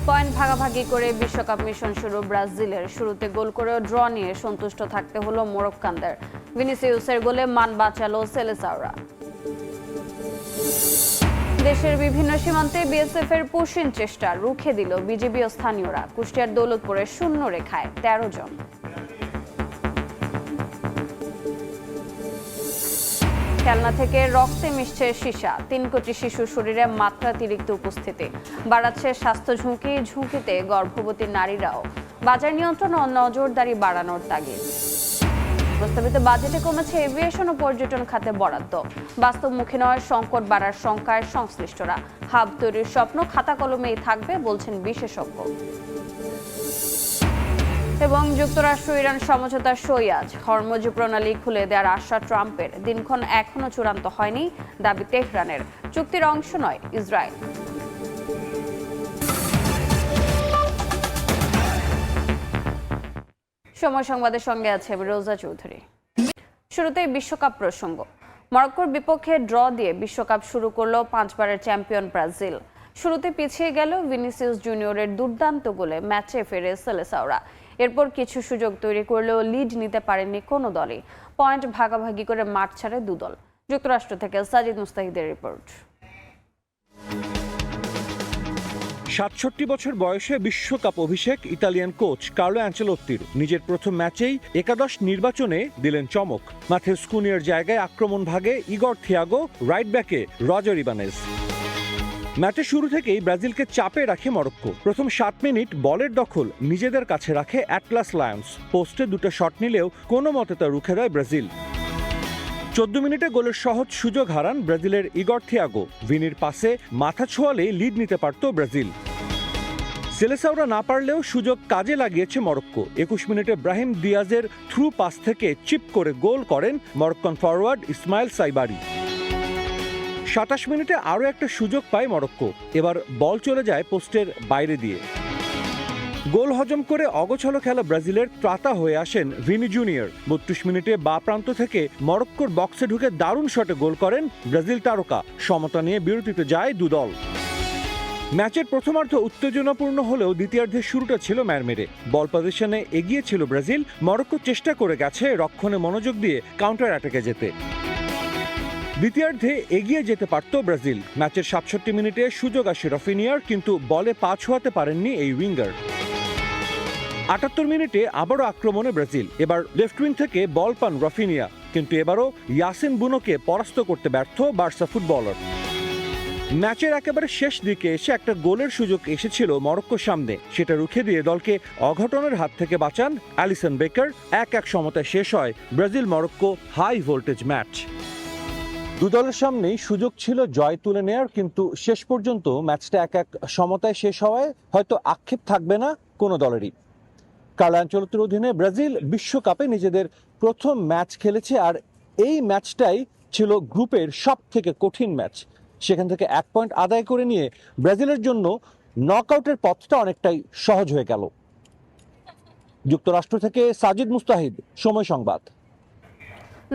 Point ভাগাভাগি করে বিশ্বকাপ মিশন শুরু ব্রাজিলের। শুরুতে গোল করেও ড্র নিয়ে সন্তুষ্ট থাকতে হলো মোরক্কানদের। ভিনিসিউসের গোলে মান বাঁচালো সেলেসাওরা। দেশের বিভিন্ন সীমান্তে বিএসএফ এর পুশিন চেষ্টা রুখে দিল বিজিবি ও স্থানীয়রা। কুষ্টিয়ার দৌলতপুরে শূন্য রেখায় 13 জন। খেলনা থেকে রক্তে মিশছে সীসা। 3 কোটি শিশুর শরীরে মাত্রাতিরিক্ত উপস্থিতি বাড়াচ্ছে স্বাস্থ্য ঝুঁকি। ঝুঁকিতে গর্ভবতী নারীরাও। বাজার নিয়ন্ত্রণ ও নজরদারি বাড়ানোর তাগিদ। প্রস্তাবিত বাজেটে কমেছে এভিয়েশন ও পর্যটন খাতে বরাদ্দ। বাস্তবমুখী নয় সংকট বাড়ার শঙ্কায় সংশ্লিষ্টরা। হাব তৈরির স্বপ্ন খাতা কলমেই থাকবে বলছেন বিশেষজ্ঞ। এবং যুক্তরাষ্ট্র ইরান সমঝোতা সই আজ। হরমুজ প্রণালী খুলে দেওয়ার আশা ট্রাম্পের। দিনক্ষণ এখনো চূড়ান্ত হয়নি, দাবি তেহরানের। চুক্তির অংশ নয় ইসরায়েল। সময় সংবাদের সঙ্গে আছে রোজা চৌধুরী। শুরুতেই বিশ্বকাপ প্রসঙ্গ। মরক্কোর বিপক্ষে ড্র দিয়ে বিশ্বকাপ শুরু করলো 5 বারের চ্যাম্পিয়ন ব্রাজিল। শুরুতে পিছিয়ে গেল ভিনিসিয়াস জুনিয়রের দুর্দান্ত গোলে ম্যাচে ফেরে সেলেসাওরা। এরপর কিছু সুযোগ তৈরি করলেও লিড নিতে পারেনি কোনো দলই। পয়েন্ট ভাগাভাগি করে মাঠ ছাড়ে দুদল। যুক্তরাষ্ট্র থেকে সাজিদ মুস্তাহিদের রিপোর্ট। ৬৭ বছর বয়সে বিশ্বকাপ অভিষেক ইতালিয়ান কোচ কার্লো অ্যাঞ্চেলোত্তির। নিজের প্রথম ম্যাচেই একাদশ নির্বাচনে দিলেন চমক। মাথেউস কুনিয়ার জায়গায় আক্রমণ ভাগে ইগর থিয়াগো, রাইট ব্যাকে রজার ইবানেজ। ম্যাচের শুরু থেকেই ব্রাজিলকে চাপে রাখে মরক্কো। প্রথম 7 মিনিট বলের দখল নিজেদের কাছে রাখে অ্যাটলাস লায়ন্স। পোস্টে 2টা শট নিলেও কোনো মতে তা রুখে দেয় ব্রাজিল। 14 মিনিটে গোলের সহজ সুযোগ হারান ব্রাজিলের ইগর থিয়াগো। ভিনির পাসে মাথা ছোঁয়ালে লিড নিতে পারত ব্রাজিল। সেলেসাওরা না পারলেও সুযোগ কাজে লাগিয়েছে মরক্কো। 21 মিনিটে ব্রাহিম দিয়াজের থ্রু পাস থেকে চিপ করে গোল করেন মরক্কন ফরওয়ার্ড ইসমাইল সাইবারি। 27 মিনিটে আরও একটা সুযোগ পায় মরক্কো। এবার বল চলে যায় পোস্টের বাইরে দিয়ে। গোল হজম করে অগোছালো খেলা ব্রাজিলের ত্রাতা হয়ে আসেন ভিনি জুনিয়র। 32 মিনিটে বাঁ প্রান্ত থেকে মরক্কোর বক্সে ঢুকে দারুণ শটে গোল করেন ব্রাজিল তারকা। সমতা নিয়ে বিরতিতে যায় দুদল। ম্যাচের প্রথমার্ধ উত্তেজনাপূর্ণ হলেও দ্বিতীয়ার্ধের শুরুটা ছিল ম্যারমেরে। বল পজিশনে এগিয়ে ছিল ব্রাজিল। মরক্কো চেষ্টা করে গেছে রক্ষণে মনোযোগ দিয়ে কাউন্টার অ্যাটাকে যেতে। দ্বিতীয়ার্ধে এগিয়ে যেতে পারত ব্রাজিল। ম্যাচের 67 মিনিটে সুযোগ আসে রফিনিয়ার, কিন্তু বলে পা ছোঁয়াতে পারেননি এই উইঙ্গার। 78 মিনিটে আবারও আক্রমণে ব্রাজিল। এবার লেফট উইং থেকে বল পান রফিনিয়া, কিন্তু এবারও ইয়াসিন বুনোকে পরাস্ত করতে ব্যর্থ বার্সা ফুটবলার। ম্যাচের একেবারে শেষ দিকে এসে একটা গোলের সুযোগ এসেছিল মরক্কোর সামনে। সেটা রুখে দিয়ে দলকে অঘটনের হাত থেকে বাঁচান অ্যালিসন বেকার। 1-1 সমতায় শেষ হয় Brazil Morocco high voltage match. দুদলের সামনেই সুযোগ ছিল জয় তুলে নেয়ার, কিন্তু শেষ পর্যন্ত ম্যাচটা 1-1 সমতায় শেষ হওয়ায় হয়তো আক্ষেপ থাকবে না কোনো দলেরই। কার্লো অ্যাঞ্চেলোত্তির অধীনে ব্রাজিল বিশ্বকাপে নিজেদের প্রথম ম্যাচ খেলেছে, আর এই ম্যাচটাই ছিল গ্রুপের সব থেকে কঠিন ম্যাচ। সেখান থেকে 1 পয়েন্ট আদায় করে নিয়ে ব্রাজিলের জন্য নকআউটের পথটা অনেকটাই সহজ হয়ে গেল। যুক্তরাষ্ট্র থেকে সাজিদ মুস্তাহিদ, সময় সংবাদ।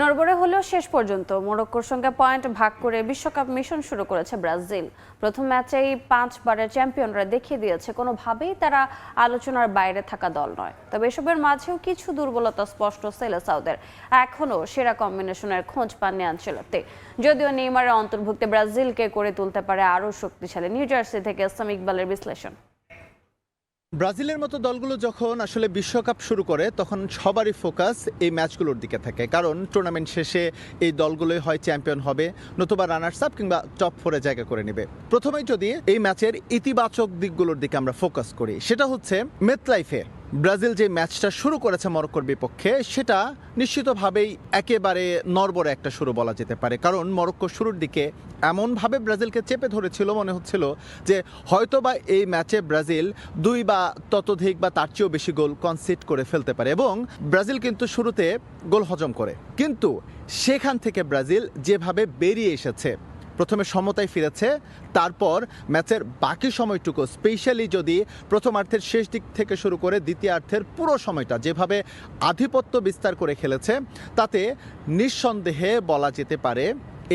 নড়বড়ে হলেও শেষ পর্যন্ত মরক্কোর সঙ্গে পয়েন্ট ভাগ করে বিশ্বকাপ মিশন শুরু করেছে ব্রাজিল। প্রথম ম্যাচেই 5 বারের চ্যাম্পিয়নরা দেখিয়ে দিয়েছে কোনোভাবেই তারা আলোচনার বাইরে থাকা দল নয়। তবে এসবের মাঝেও কিছু দুর্বলতা স্পষ্ট সেলেসাওদের। এখনও সেরা কম্বিনেশনের খোঁজ পাননি আনচেলত্তি। যদিও নেইমারের অন্তর্ভুক্তে ব্রাজিলকে করে তুলতে পারে আরও শক্তিশালী। নিউ জার্সি থেকে সামিক ইকবালের বিশ্লেষণ। ব্রাজিলের মতো দলগুলো যখন আসলে বিশ্বকাপ শুরু করে তখন সবারই ফোকাস এই ম্যাচগুলোর দিকে থাকে, কারণ টুর্নামেন্ট শেষে এই দলগুলোই হয় চ্যাম্পিয়ন হবে, নতুবা রানার্স আপ কিংবা টপ 4-এ জায়গা করে নেবে। প্রথমেই যদি এই ম্যাচের ইতিবাচক দিকগুলোর দিকে আমরা ফোকাস করি, সেটা হচ্ছে মেটলাইফে ব্রাজিল যে ম্যাচটা শুরু করেছে মরক্কোর বিপক্ষে, সেটা নিশ্চিতভাবেই একেবারে নড়বড়ে একটা শুরু বলা যেতে পারে। কারণ মরক্কো শুরুর দিকে এমনভাবে ব্রাজিলকে চেপে ধরেছিল, মনে হচ্ছিল যে হয়তোবা এই ম্যাচে ব্রাজিল 2 বা ততোধিক বা তার চেয়েও বেশি গোল কনসিড করে ফেলতে পারে। এবং ব্রাজিল কিন্তু শুরুতে গোল হজম করে, কিন্তু সেখান থেকে ব্রাজিল যেভাবে বেরিয়ে এসেছে, প্রথমে সমতায় ফিরেছে, তারপর ম্যাচের বাকি সময়টুকু, স্পেশালি যদি প্রথমার্ধের শেষ দিক থেকে শুরু করে দ্বিতীয়ার্ধের পুরো সময়টা যেভাবে আধিপত্য বিস্তার করে খেলেছে, তাতে নিঃসন্দেহে বলা যেতে পারে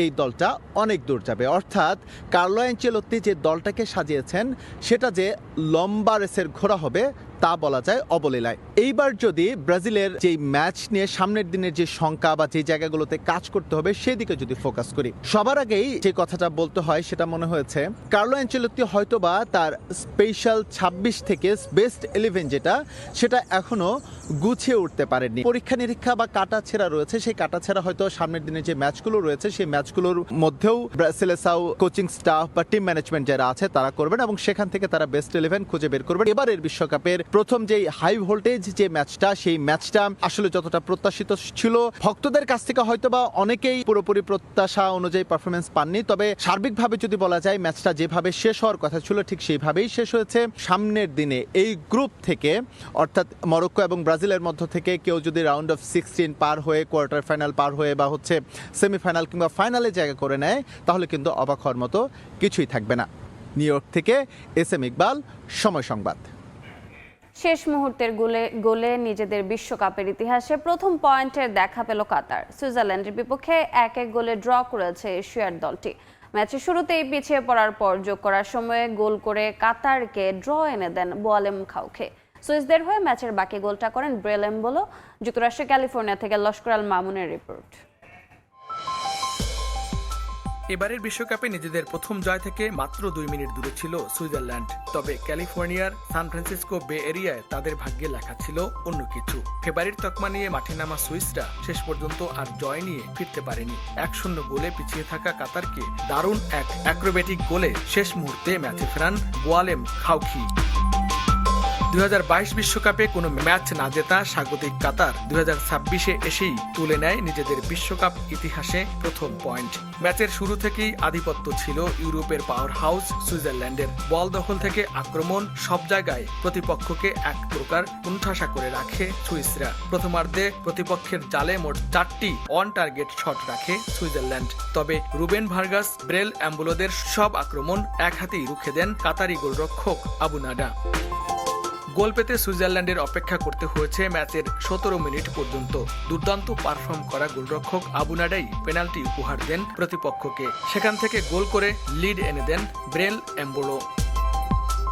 এই দলটা অনেক দূর যাবে। অর্থাৎ কার্লো অ্যানচেলোত্তি যে দলটাকে সাজিয়েছেন সেটা যে লম্বা রেসের ঘোড়া হবে তা বলা যায় অবলীলায়। এইবার যদি ব্রাজিলের যে ম্যাচ নিয়ে সামনের দিনের যে শঙ্কা বা যে জায়গাগুলোতে কাজ করতে হবে সেদিকে যদি ফোকাস করি, সবার আগেই যে কথাটা বলতে হয় সেটা মনে হয়েছে কার্লো অ্যানচেলোত্তি হয়তোবা তার স্পেশাল 26 থেকে বেস্ট 11 যেটা সেটা এখনো গুছিয়ে উঠতে পারেনি। পরীক্ষা নিরীক্ষা বা কাটাছেঁড়া রয়েছে, সেই কাটাছেঁড়া হয়তো সামনের দিনে যে ম্যাচগুলো রয়েছে সেই ম্যাচগুলোর মধ্যেও সেলেসাও কোচিং স্টাফ বা টিম ম্যানেজমেন্ট যারা আছে তারা করবেন এবং সেখান থেকে তারা বেস্ট 11 খুঁজে বের করবেন। এবারের বিশ্বকাপের প্রথম যে হাই ভোল্টেজ যে ম্যাচটা, সেই ম্যাচটা আসলে যতটা প্রত্যাশিত ছিল ভক্তদের কাছ থেকে হয়তোবা অনেকেই পুরোপুরি প্রত্যাশা অনুযায়ী পারফরমেন্স পাননি, তবে সার্বিকভাবে যদি বলা যায় ম্যাচটা যেভাবে শেষ হওয়ার কথা ছিল ঠিক সেইভাবেই শেষ হয়েছে। সামনের দিনে এই গ্রুপ থেকে অর্থাৎ মরক্কো এবং ব্রাজিলের মধ্য থেকে কেউ যদি রাউন্ড অফ 16 পার হয়ে কোয়ার্টার ফাইনাল পার হয়ে বা সেমিফাইনাল কিংবা ফাইনালে জায়গা করে নেয় তাহলে কিন্তু অবাক হওয়ার মতো কিছুই থাকবে না। নিউ ইয়র্ক থেকে SM ইকবাল, সময় সংবাদ। শেষ মুহূর্তের গোলে নিজেদের বিশ্বকাপের ইতিহাসে প্রথম পয়েন্টের দেখা পেল কাতার। সুইজারল্যান্ডের বিপক্ষে 1-1 গোলে ড্র করেছে এশিয়ার দলটি। ম্যাচের শুরুতেই পিছিয়ে পড়ার পর যোগ করার সময়ে গোল করে কাতারকে ড্র এনে দেন বোয়ালেম খাউখে। সুইসদের হয়ে ম্যাচের বাকি গোলটা করেন ব্রেল এমবোলো। যুক্তরাষ্ট্রের ক্যালিফোর্নিয়া থেকে লস্কর আল মামুনের রিপোর্ট। এবারের বিশ্বকাপে নিজেদের প্রথম জয় থেকে মাত্র 2 মিনিট দূরে ছিল সুইজারল্যান্ড। তবে ক্যালিফোর্নিয়ার সান ফ্রান্সিসকো বে এরিয়ায় তাদের ভাগ্যে লেখা ছিল অন্য কিছু। ফেব্রুয়ারির তকমা নিয়ে মাঠে নামা সুইসরা শেষ পর্যন্ত আর জয় নিয়ে ফিরতে পারেনি। 1-0 গোলে পিছিয়ে থাকা কাতারকে দারুণ এক অ্যাক্রোবেটিক গোলে শেষ মুহূর্তে ম্যাচে ফেরান বোয়ালেম খাউখি। 2022 বিশ্বকাপে কোনো ম্যাচ না জেতা স্বাগতিক কাতার 2026-এ এসেই তুলে নেয় নিজেদের বিশ্বকাপ ইতিহাসে প্রথম পয়েন্ট। ম্যাচের শুরু থেকেই আধিপত্য ছিল ইউরোপের পাওয়ার হাউস সুইজারল্যান্ডের। বল দখল থেকে আক্রমণ সব জায়গায় প্রতিপক্ষকে এক প্রকার কুণ্ঠাসা করে রাখে সুইসরা। প্রথমার্ধে প্রতিপক্ষের জালে মোট 4টি অন টার্গেট শট রাখে সুইজারল্যান্ড। তবে রুবেন ভার্গাস, ব্রেল এমবোলোদের সব আক্রমণ এক হাতেই রুখে দেন কাতারি গোলরক্ষক আবু নাডা। গোল পেতে সুইজারল্যান্ডের অপেক্ষা করতে হয়েছে ম্যাচের 17 মিনিট পর্যন্ত। দুর্দান্ত পারফর্ম করা গোলরক্ষক আবু নাডাই পেনাল্টি উপহার দেন প্রতিপক্ষকে। সেখান থেকে গোল করে লিড এনে দেন ব্রেল এমবোলো।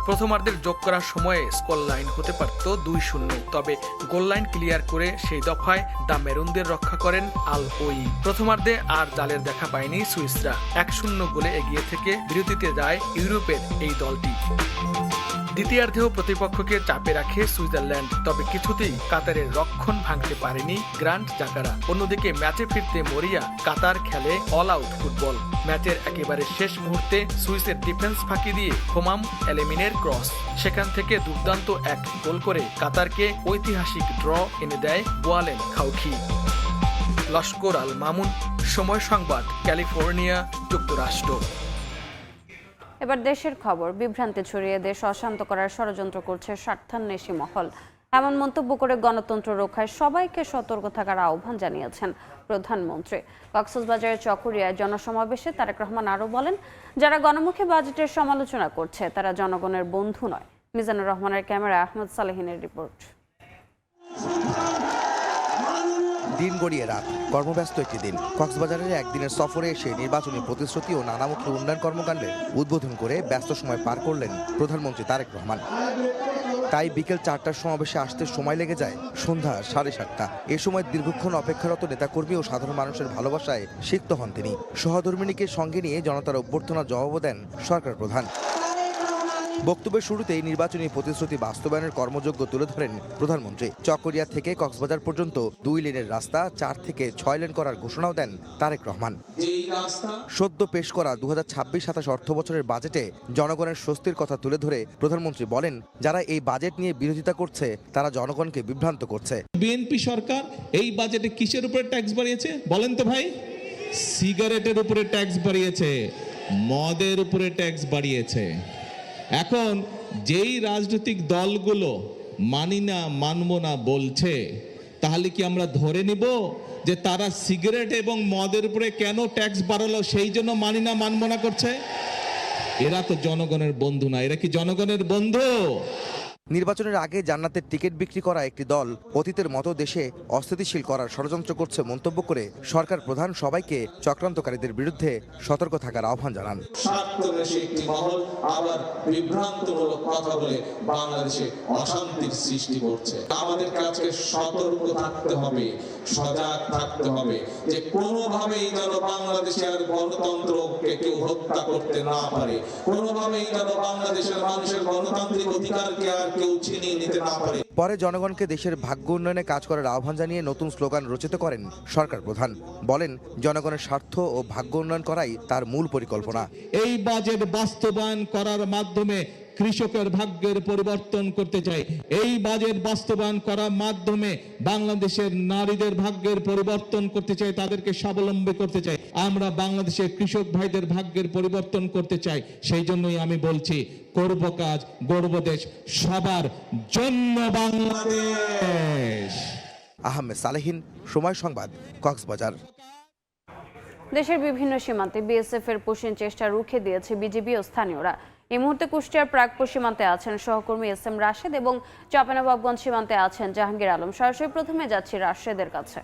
প্রথমার্ধের যোগ করার সময়ে স্কোর লাইন হতে পারত 2-0, তবে গোল লাইন ক্লিয়ার করে সেই দফায় দ্য মেরুনদের রক্ষা করেন আল ওই। প্রথমার্ধে আর জালের দেখা পায়নি সুইসরা। 1-0 গোলে এগিয়ে থেকে বিরতিতে যায় ইউরোপের এই দলটি। দ্বিতীয়ার্ধেও প্রতিপক্ষকে চাপে রাখে সুইজারল্যান্ড, তবে কিছুতেই কাতারের রক্ষণ ভাঙতে পারেনি গ্রান্ট জাকারা। অন্যদিকে ম্যাচে ফিরতে মরিয়া কাতার খেলে অল আউট ফুটবল। ম্যাচের একেবারে শেষ মুহূর্তে সুইসের ডিফেন্স ফাঁকি দিয়ে হোমাম এলেমিনের ক্রস, সেখান থেকে দুর্দান্ত এক গোল করে কাতারকে ঐতিহাসিক ড্র এনে দেয় বোয়ালেম খাউখি। লস্কর আল মামুন, সময় সংবাদ, ক্যালিফোর্নিয়া, যুক্তরাষ্ট্র। এবার দেশের খবর। বিভ্রান্তি ছড়িয়ে দেশ অশান্ত করার ষড়যন্ত্র করছে স্বার্থান্বেষী মহল, এমন মন্তব্য করে গণতন্ত্র রক্ষায় সবাইকে সতর্ক থাকার আহ্বান জানিয়েছেন প্রধানমন্ত্রী। কক্সবাজারের চকরিয়ায় জনসমাবেশে তারেক রহমান আরও বলেন, যারা গণমুখী বাজেটের সমালোচনা করছে তারা জনগণের বন্ধু নয়। মিজানুর রহমানের ক্যামেরা আহমদ সালেহিনের রিপোর্ট। দিন গড়িয়ে রাত, কর্মব্যস্ত একটি দিন। কক্সবাজারের একদিনের সফরে এসে নির্বাচনী প্রতিশ্রুতি ও নানামুখী উন্নয়ন কর্মকাণ্ডের উদ্বোধন করে ব্যস্ত সময় পার করলেন প্রধানমন্ত্রী তারেক রহমান। তাই বিকেল 4টার সমাবেশে আসতে সময় লেগে যায় সন্ধ্যা 7:30। এ সময় দীর্ঘক্ষণ অপেক্ষারত নেতাকর্মী ও সাধারণ মানুষের ভালোবাসায় সিক্ত হন তিনি। সহধর্মিণীকে সঙ্গে নিয়ে জনতার অভ্যর্থনার জবাবও দেন সরকার প্রধান। বক্তব্যের শুরুতেই নির্বাচনী প্রতিশ্রুতি বাস্তবায়নের কর্মযজ্ঞ তুলে ধরেন প্রধানমন্ত্রী। চকরিয়া থেকে কক্সবাজার পর্যন্ত 2 লেনের রাস্তা 4 থেকে 6 লেন করার ঘোষণাও দেন তারেক রহমান। সদ্য পেশ করা 2026-27 অর্থ বছরের বাজেটে জনগণের স্বস্তির কথা তুলে ধরে প্রধানমন্ত্রী বলেন, যারা এই বাজেট নিয়ে বিরোধিতা করছে তারা জনগণকে বিভ্রান্ত করছে। বিএনপি সরকার এই বাজেটে কিসের উপরে ট্যাক্স বাড়িয়েছে বলেন তো ভাই? সিগারেটের উপরে ট্যাক্স বাড়িয়েছে, মদের উপরে ট্যাক্স বাড়িয়েছে। এখন যেই রাজনৈতিক দলগুলো মানি না, মানব না বলছে, তাহলে কি আমরা ধরে নিব যে তারা সিগারেট এবং মদের উপরে কেন ট্যাক্স বাড়ালো সেই জন্য মানি না, মানব না করছে? এরা তো জনগণের বন্ধু না। এরা কি জনগণের বন্ধু? নির্বাচনের আগে জান্নাতের টিকিট বিক্রি করা একটি দল অতীতের মতো দেশে অস্থিতিশীল করার ষড়যন্ত্র করছে মন্তব্য করে সরকার প্রধান সবাইকে চক্রান্তকারীদের বিরুদ্ধে সতর্ক থাকার আহ্বান জানান। স্বার্থন্বেষী একটি মহল আবার বিভ্রান্তমূলক কথা বলে বাংলাদেশে অশান্তির সৃষ্টি করছে। আমাদের কাছে সতর্ক থাকতে হবে, সজাগ থাকতে হবে যে কোনোভাবেই যেন বাংলাদেশের গণতন্ত্রকে কেউ হত্যা করতে না পারে, কোনোভাবেই যেন বাংলাদেশের মানুষের গণতান্ত্রিক অধিকারকে আর কেউ ছিনিয়ে নিতে না পারে। পরে জনগণকে দেশের ভাগ্য উন্নয়নে কাজ করার আহ্বান জানিয়ে নতুন স্লোগান রচিত করেন সরকার প্রধান। বলেন, জনগণের স্বার্থ ও ভাগ্য উন্নয়ন করাই তার মূল পরিকল্পনা। এই বাজেট বাস্তবায়ন করার মাধ্যমে কৃষকের ভাগ্যের পরিবর্তন করতে চাই। এই বাজেট বাস্তবায়ন করার মাধ্যমে বাংলাদেশের নারীদের ভাগ্যের পরিবর্তন করতে চাই, তাদেরকে স্বাবলম্বী করতে চাই। আমরা বাংলাদেশের কৃষক ভাইদের ভাগ্যের পরিবর্তন করতে চাই। সেই জন্যই আমি বলছি, করব কাজ, গড়ব দেশ, সবার জন্য বাংলাদেশ। আহমেদ সালেহিন, সময় সংবাদ, কক্সবাজার। দেশের বিভিন্ন সীমান্তে বিএসএফ এর পুশিং চেষ্টা রুখে দিয়েছে বিজিবি ও স্থানীয়রা। এই মুহূর্তে কুষ্টিয়ার প্রাগপুর সীমান্তে আছেন সহকর্মী এস এম রাশেদ এবং চাঁপাইনবাবগঞ্জ সীমান্তে আছেন জাহাঙ্গীর আলম। সরাসরি প্রথমে যাচ্ছি রাশেদের কাছে।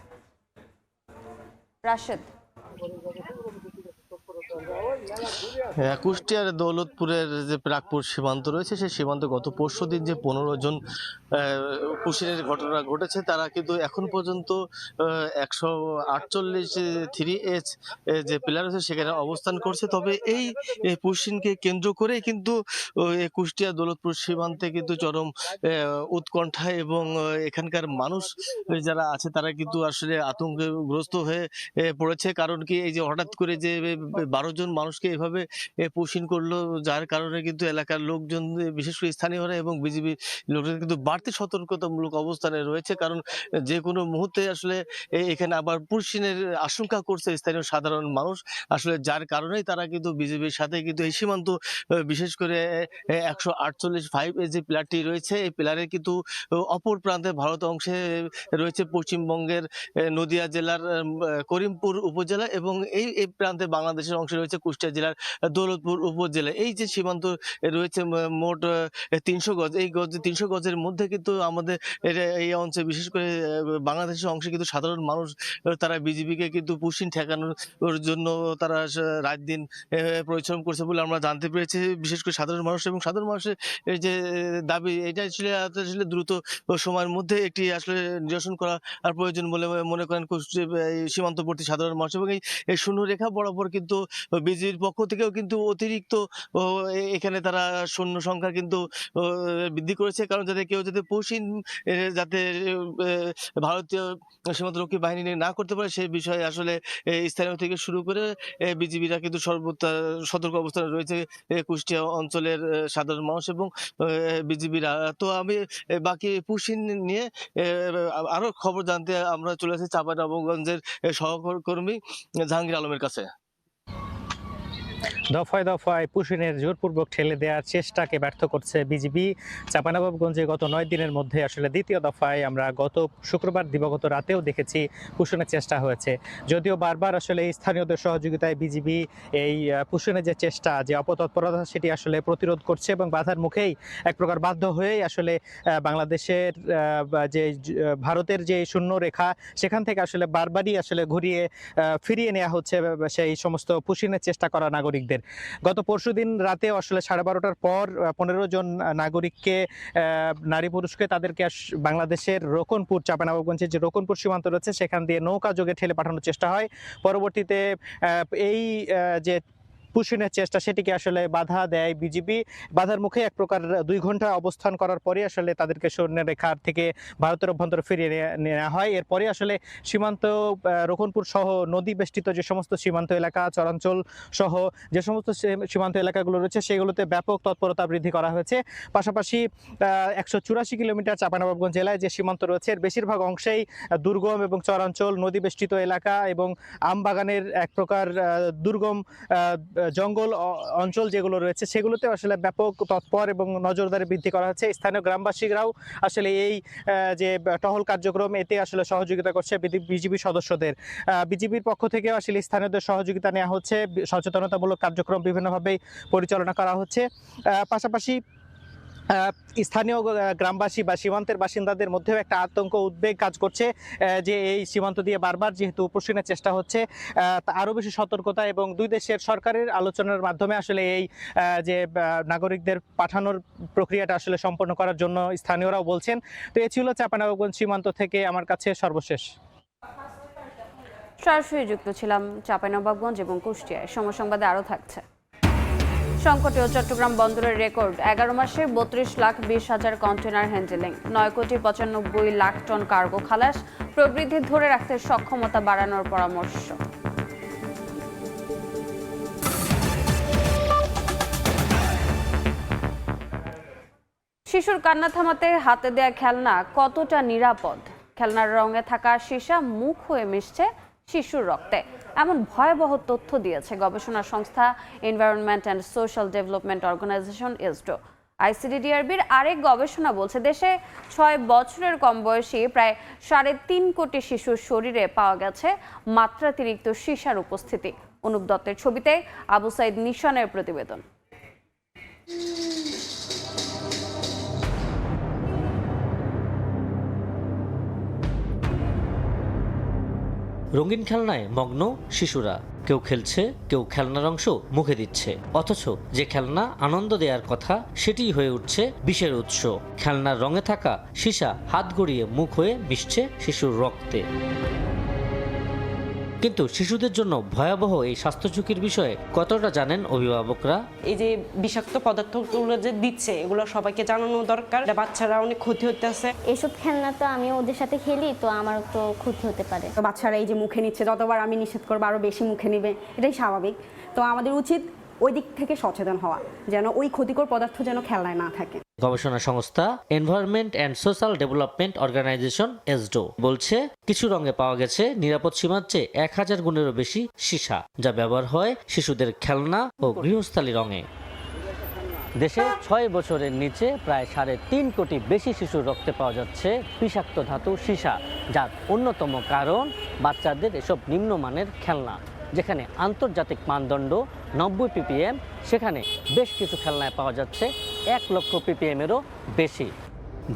রাশেদ, কুষ্টিয়ার দৌলতপুরের যে প্রাগপুর সীমান্ত রয়েছে, সেই সীমান্তে গত পরশুদিন যে 15 জন পুশিনের ঘটনা ঘটেছে, তারা কিন্তু এখন পর্যন্ত 148 3H যে পিলার রয়েছে সেখানে অবস্থান করছে। তবে এই পুশিনকে কেন্দ্র করে কিন্তু কুষ্টিয়া দৌলতপুর সীমান্তে কিন্তু চরম উৎকণ্ঠা এবং এখানকার মানুষ যারা আছে তারা কিন্তু আসলে আতঙ্কগ্রস্ত হয়ে পড়েছে। কারণ কি, এই যে হঠাৎ করে যে 12 জন মানুষকে এভাবে পুশিন করলো, যার কারণে কিন্তু এলাকার লোকজন, বিশেষ করে স্থানীয়রা এবং বিজিবি লোকজন কিন্তু বাড়তি সতর্কতামূলক অবস্থানে রয়েছে। কারণ যে কোনো মুহূর্তে আসলে এখানে আবার পুশিনের আশঙ্কা করছে স্থানীয় সাধারণ মানুষ, আসলে যার কারণেই তারা কিন্তু বিজিবির সাথে কিন্তু এই সীমান্ত, বিশেষ করে 148 যে প্লারটি রয়েছে, এই প্লারের কিন্তু অপর প্রান্তে ভারত অংশে রয়েছে পশ্চিমবঙ্গের নদিয়া জেলার করিমপুর উপজেলা এবং এই প্রান্তে বাংলাদেশের অংশে রয়েছে কুষ্টিয়া জেলার দৌলতপুর উপজেলা। এই যে সীমান্ত রয়েছে মোট 300 গজ, এই 300 গজের মধ্যে কিন্তু আমাদের এই অঞ্চলে, বিশেষ করে বাংলাদেশের অংশে কিন্তু সাধারণ মানুষ তারা বিজিবিকে কিন্তু পুশিন ঠেকানোর জন্য তারা রাত দিন পরিশ্রম করছে বলে আমরা জানতে পেরেছি। বিশেষ করে সাধারণ মানুষ এবং সাধারণ মানুষের যে দাবি, এটা আসলে দ্রুত সময়ের মধ্যে একটি আসলে নিরসন করা আর প্রয়োজন বলে মনে করেন সীমান্তবর্তী সাধারণ মানুষ। এবং এই শূন্য রেখা বরাবর কিন্তু বিজিবির পক্ষ থেকেও কিন্তু অতিরিক্ত এখানে তারা সৈন্য সংখ্যা কিন্তু বৃদ্ধি করেছে, কারণ যাতে কেউ যাতে পুশিন যাতে ভারতীয় সীমান্তরক্ষী বাহিনী না করতে পারে সেই বিষয়ে আসলে স্থানীয় থেকে শুরু করে বিজিবিরা কিন্তু সর্বত্র সতর্ক অবস্থানে রয়েছে কুষ্টিয়া অঞ্চলের সাধারণ মানুষ এবং বিজিবিরা। তো আমি বাকি পুশিন নিয়ে আরো খবর জানতে আমরা চলে আসি চাঁপাইনবাবগঞ্জের সহকর্মী জাহাঙ্গীর আলমের কাছে। দফায় দফায় পুশিনের জোরপূর্বক ঠেলে দেওয়ার চেষ্টাকে ব্যর্থ করছে বিজিবি। চাঁপাইনবাবগঞ্জে গত 9 দিনের মধ্যে আসলে দ্বিতীয় দফায় আমরা গত শুক্রবার দিবাগত রাতেও দেখেছি পুশিনের চেষ্টা হয়েছে। যদিও বারবার আসলে এই স্থানীয়দের সহযোগিতায় বিজিবি এই পুশিনের যে চেষ্টা, যে অপতৎপরতা, সেটি আসলে প্রতিরোধ করছে এবং বাধার মুখেই এক প্রকার বাধ্য হয়েই আসলে বাংলাদেশের যে ভারতের যে শূন্য রেখা, সেখান থেকে আসলে বারবারই আসলে ঘুরিয়ে ফিরিয়ে নেওয়া হচ্ছে সেই সমস্ত পুশিনের চেষ্টা করা নাগরিকদের। গত পরশুদিন রাতে আসলে 12:30টার পর 15 জন নাগরিককে, নারী পুরুষকে, তাদেরকে বাংলাদেশের রোকনপুর, চাঁপাইনবাবগঞ্জের যে রোকনপুর সীমান্ত রয়েছে সেখান দিয়ে নৌকা যোগে ঠেলে পাঠানোর চেষ্টা হয়। পরবর্তীতে এই যে পুশিনের চেষ্টা, সেটিকে আসলে বাধা দেয় বিজিবি। বাধার মুখে এক প্রকার 2 ঘন্টা অবস্থান করার পরে আসলে তাদেরকে সৈন্য রেখার থেকে ভারতের অভ্যন্তরে ফিরিয়ে নেওয়া হয়। এরপরে আসলে সীমান্ত, রোকনপুর সহ নদী বেষ্টিত যে সমস্ত সীমান্ত এলাকা, চরাঞ্চল সহ যে সমস্ত সীমান্ত এলাকাগুলো রয়েছে সেগুলোতে ব্যাপক তৎপরতা বৃদ্ধি করা হয়েছে। পাশাপাশি 184 কিলোমিটার চাঁপাইনবাবগঞ্জ জেলায় যে সীমান্ত রয়েছে এর বেশিরভাগ অংশেই দুর্গম এবং চরাঞ্চল, নদী বেষ্টিত এলাকা এবং আমবাগানের এক প্রকার দুর্গম জঙ্গল অঞ্চল যেগুলো রয়েছে সেগুলোতে আসলে ব্যাপক তৎপর এবং নজরদারি বৃদ্ধি করা হচ্ছে। স্থানীয় গ্রামবাসীরাও আসলে এই যে টহল কার্যক্রম, এতে আসলে সহযোগিতা করছে বিজিবি সদস্যদের। বিজিবির পক্ষ থেকে আসলে স্থানীয়দের সহযোগিতা নেওয়া হচ্ছে, সচেতনতামূলক কার্যক্রম বিভিন্নভাবেই পরিচালনা করা হচ্ছে। পাশাপাশি স্থানীয় গ্রামবাসী বা সীমান্তের বাসিন্দাদের মধ্যেও একটা আতঙ্ক উদ্বেগ কাজ করছে যে এই সীমান্ত দিয়ে বারবার যেহেতু প্রশ্নের চেষ্টা হচ্ছে আরও বেশি সতর্কতা এবং দুই দেশের সরকারের আলোচনার মাধ্যমে আসলে এই যে নাগরিকদের পাঠানোর প্রক্রিয়াটা আসলে সম্পন্ন করার জন্য স্থানীয়রাও বলছেন। তো এ ছিল চাঁপাইনবাবগঞ্জ সীমান্ত থেকে আমার কাছে সর্বশেষ। সরাসরি যুক্ত ছিলাম চাঁপাইনবাবগঞ্জ এবং কুষ্টিয়ায়। সময় সংবাদে আরও থাকছে। সংকটে চট্টগ্রাম বন্দরের রেকর্ড 11 মাসে 32,20,000 কন্টেনার হ্যান্ডেলিং, 9,95,00,000 টন কার্গো খালাস, প্রবৃদ্ধি ধরে রাখতে সক্ষমতা বাড়ানোর পরামর্শ। শিশুর কান্না থামাতে হাতে দেয়া খেলনা কতটা নিরাপদ? খেলনার রঙে থাকা সীসা মুখ হয়ে মিশছে শিশুর রক্তে, এমন ভয়াবহ তথ্য দিয়েছে গবেষণা সংস্থা environment and social development organisation ESDO. আইসিডিডিআরবির আরেক গবেষণা বলছে দেশে 6 বছরের কম বয়সী প্রায় 3.5 কোটি শিশুর শরীরে পাওয়া গেছে মাত্রাতিরিক্ত সীসার উপস্থিতি। অনুপ দত্তের ছবিতে আবু সাইদ নিশানের প্রতিবেদন। রঙিন খেলনায় মগ্ন শিশুরা, কেউ খেলছে, কেউ খেলনার অংশ মুখে দিচ্ছে, অথচ যে খেলনা আনন্দ দেওয়ার কথা সেটিই হয়ে উঠছে বিষের উৎস। খেলনার রঙে থাকা সীসা হাত গড়িয়ে মুখ হয়ে মিশছে শিশুর রক্তে। কিন্তু শিশুদের জন্য ভয়াবহ এই স্বাস্থ্য ঝুঁকির বিষয়ে কতটা জানেন অভিভাবকরা? এই যে বিষাক্ত পদার্থগুলো যে দিচ্ছে এগুলো সবাইকে জানানো দরকার। বাচ্চারা অনেক ক্ষতি হতেছে। এসব খেলনা তো আমি ওদের সাথে খেলি, তো আমারও তো ক্ষতি হতে পারে। বাচ্চারা এই যে মুখে নিচ্ছে, যতবার আমি নিষেধ করবো আরো বেশি মুখে নিবে, এটাই স্বাভাবিক। তো আমাদের উচিত ওই দিক থেকে সচেতন হওয়া, যেন ওই ক্ষতিকর পদার্থ যেন খেলনায় না থাকে। গবেষণা সংস্থা environment and social development organisation ESDO বলছে কিছু রঙে পাওয়া গেছে নিরাপদ সীমার চেয়ে 1000 গুণেরও বেশি সীসা, যা ব্যবহার হয় শিশুদের খেলনা ও গৃহস্থালী রঙে। দেশে 6 বছরের নিচে প্রায় 3.5 কোটি বেশি শিশুর রক্তে পাওয়া যাচ্ছে বিষাক্ত ধাতু সীসা, যার অন্যতম কারণ বাচ্চাদের এসব নিম্নমানের খেলনা। যেখানে আন্তর্জাতিক মানদণ্ড 90 ppm, সেখানে বেশ কিছু খেলনায় পাওয়া যাচ্ছে 1 লক্ষ ppm-এরও বেশি।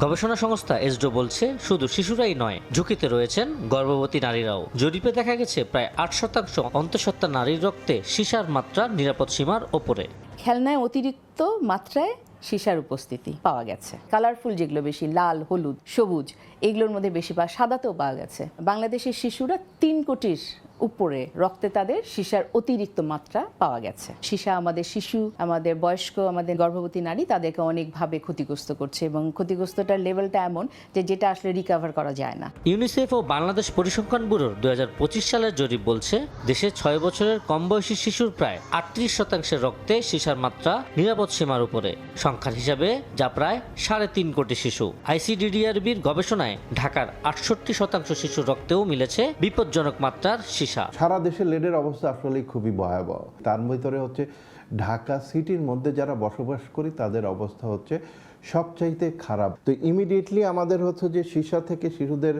গবেষণা সংস্থা এসডো বলছে শুধু শিশুরাই নয়, ঝুঁকিতে রয়েছেন গর্ভবতী নারীরাও। জরিপে দেখা গেছে প্রায় 8% অন্তঃসত্ত্বা নারীর রক্তে সীসার মাত্রা নিরাপদ সীমার ওপরে। খেলনায় অতিরিক্ত মাত্রায় সীসার উপস্থিতি পাওয়া গেছে। কালারফুল যেগুলো বেশি, লাল, হলুদ, সবুজ, এগুলোর মধ্যে বেশি পাওয়া, সাদাতেও পাওয়া গেছে। বাংলাদেশের শিশুরা 3 কোটির উপরে রক্তে তাদের সীসার অতিরিক্ত মাত্রা পাওয়া গেছে। সীসা আমাদের শিশু, আমাদের বয়স্ক, আমাদের গর্ভবতী নারী, তাদেরকে অনেকভাবে ক্ষতিগ্রস্ত করছে এবং ক্ষতিগ্রস্তটার লেভেলটা এমন যে যেটা আসলে রিকভার করা যায় না। ইউনিসেফ ও বাংলাদেশ পরিসংখ্যান ব্যুরোর 2025 সালের জরিপ বলছে দেশে 6 বছরের কম বয়সী শিশুর প্রায় 38% রক্তে সীসার মাত্রা নিরাপদ সীমার উপরে। সংখ্যার হিসাবে যা প্রায় 3.5 কোটি শিশু। আইসিডিডিআরবির গবেষণায় ঢাকার 68% শিশুর রক্তেও মিলেছে বিপজ্জনক মাত্রার সীসা। সারা দেশে লেডের অবস্থা আসলে খুবই ভয়াবহ। তার ভিতরে হচ্ছে ঢাকা সিটির মধ্যে যারা বসবাস করি তাদের অবস্থা হচ্ছে সবচাইতে খারাপ। তো ইমিডিয়েটলি আমাদের হচ্ছে যে সীসা থেকে শিশুদের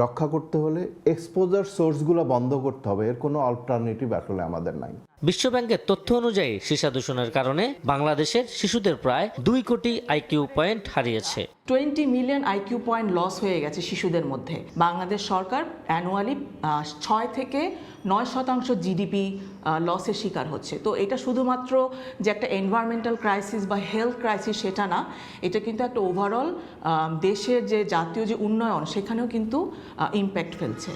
রক্ষা করতে হলে এক্সপোজার সোর্সগুলো বন্ধ করতে হবে। এর কোনো অল্টারনেটিভ আসলে আমাদের নাই। বিশ্বব্যাংকের তথ্য অনুযায়ী সীসা দূষণের কারণে বাংলাদেশের শিশুদের প্রায় 2 কোটি আইকিউ পয়েন্ট হারিয়েছে। 20 মিলিয়ন আইকিউ পয়েন্ট লস হয়ে গেছে শিশুদের মধ্যে। বাংলাদেশ সরকার অ্যানুয়ালি 6 থেকে 9% জিডিপি লসের শিকার হচ্ছে। তো এটা শুধুমাত্র যে একটা এনভায়রনমেন্টাল ক্রাইসিস বা হেলথ ক্রাইসিস সেটা না, এটা কিন্তু একটা ওভারঅল দেশের যে জাতীয় যে উন্নয়ন সেখানেও কিন্তু ইম্প্যাক্ট ফেলছে।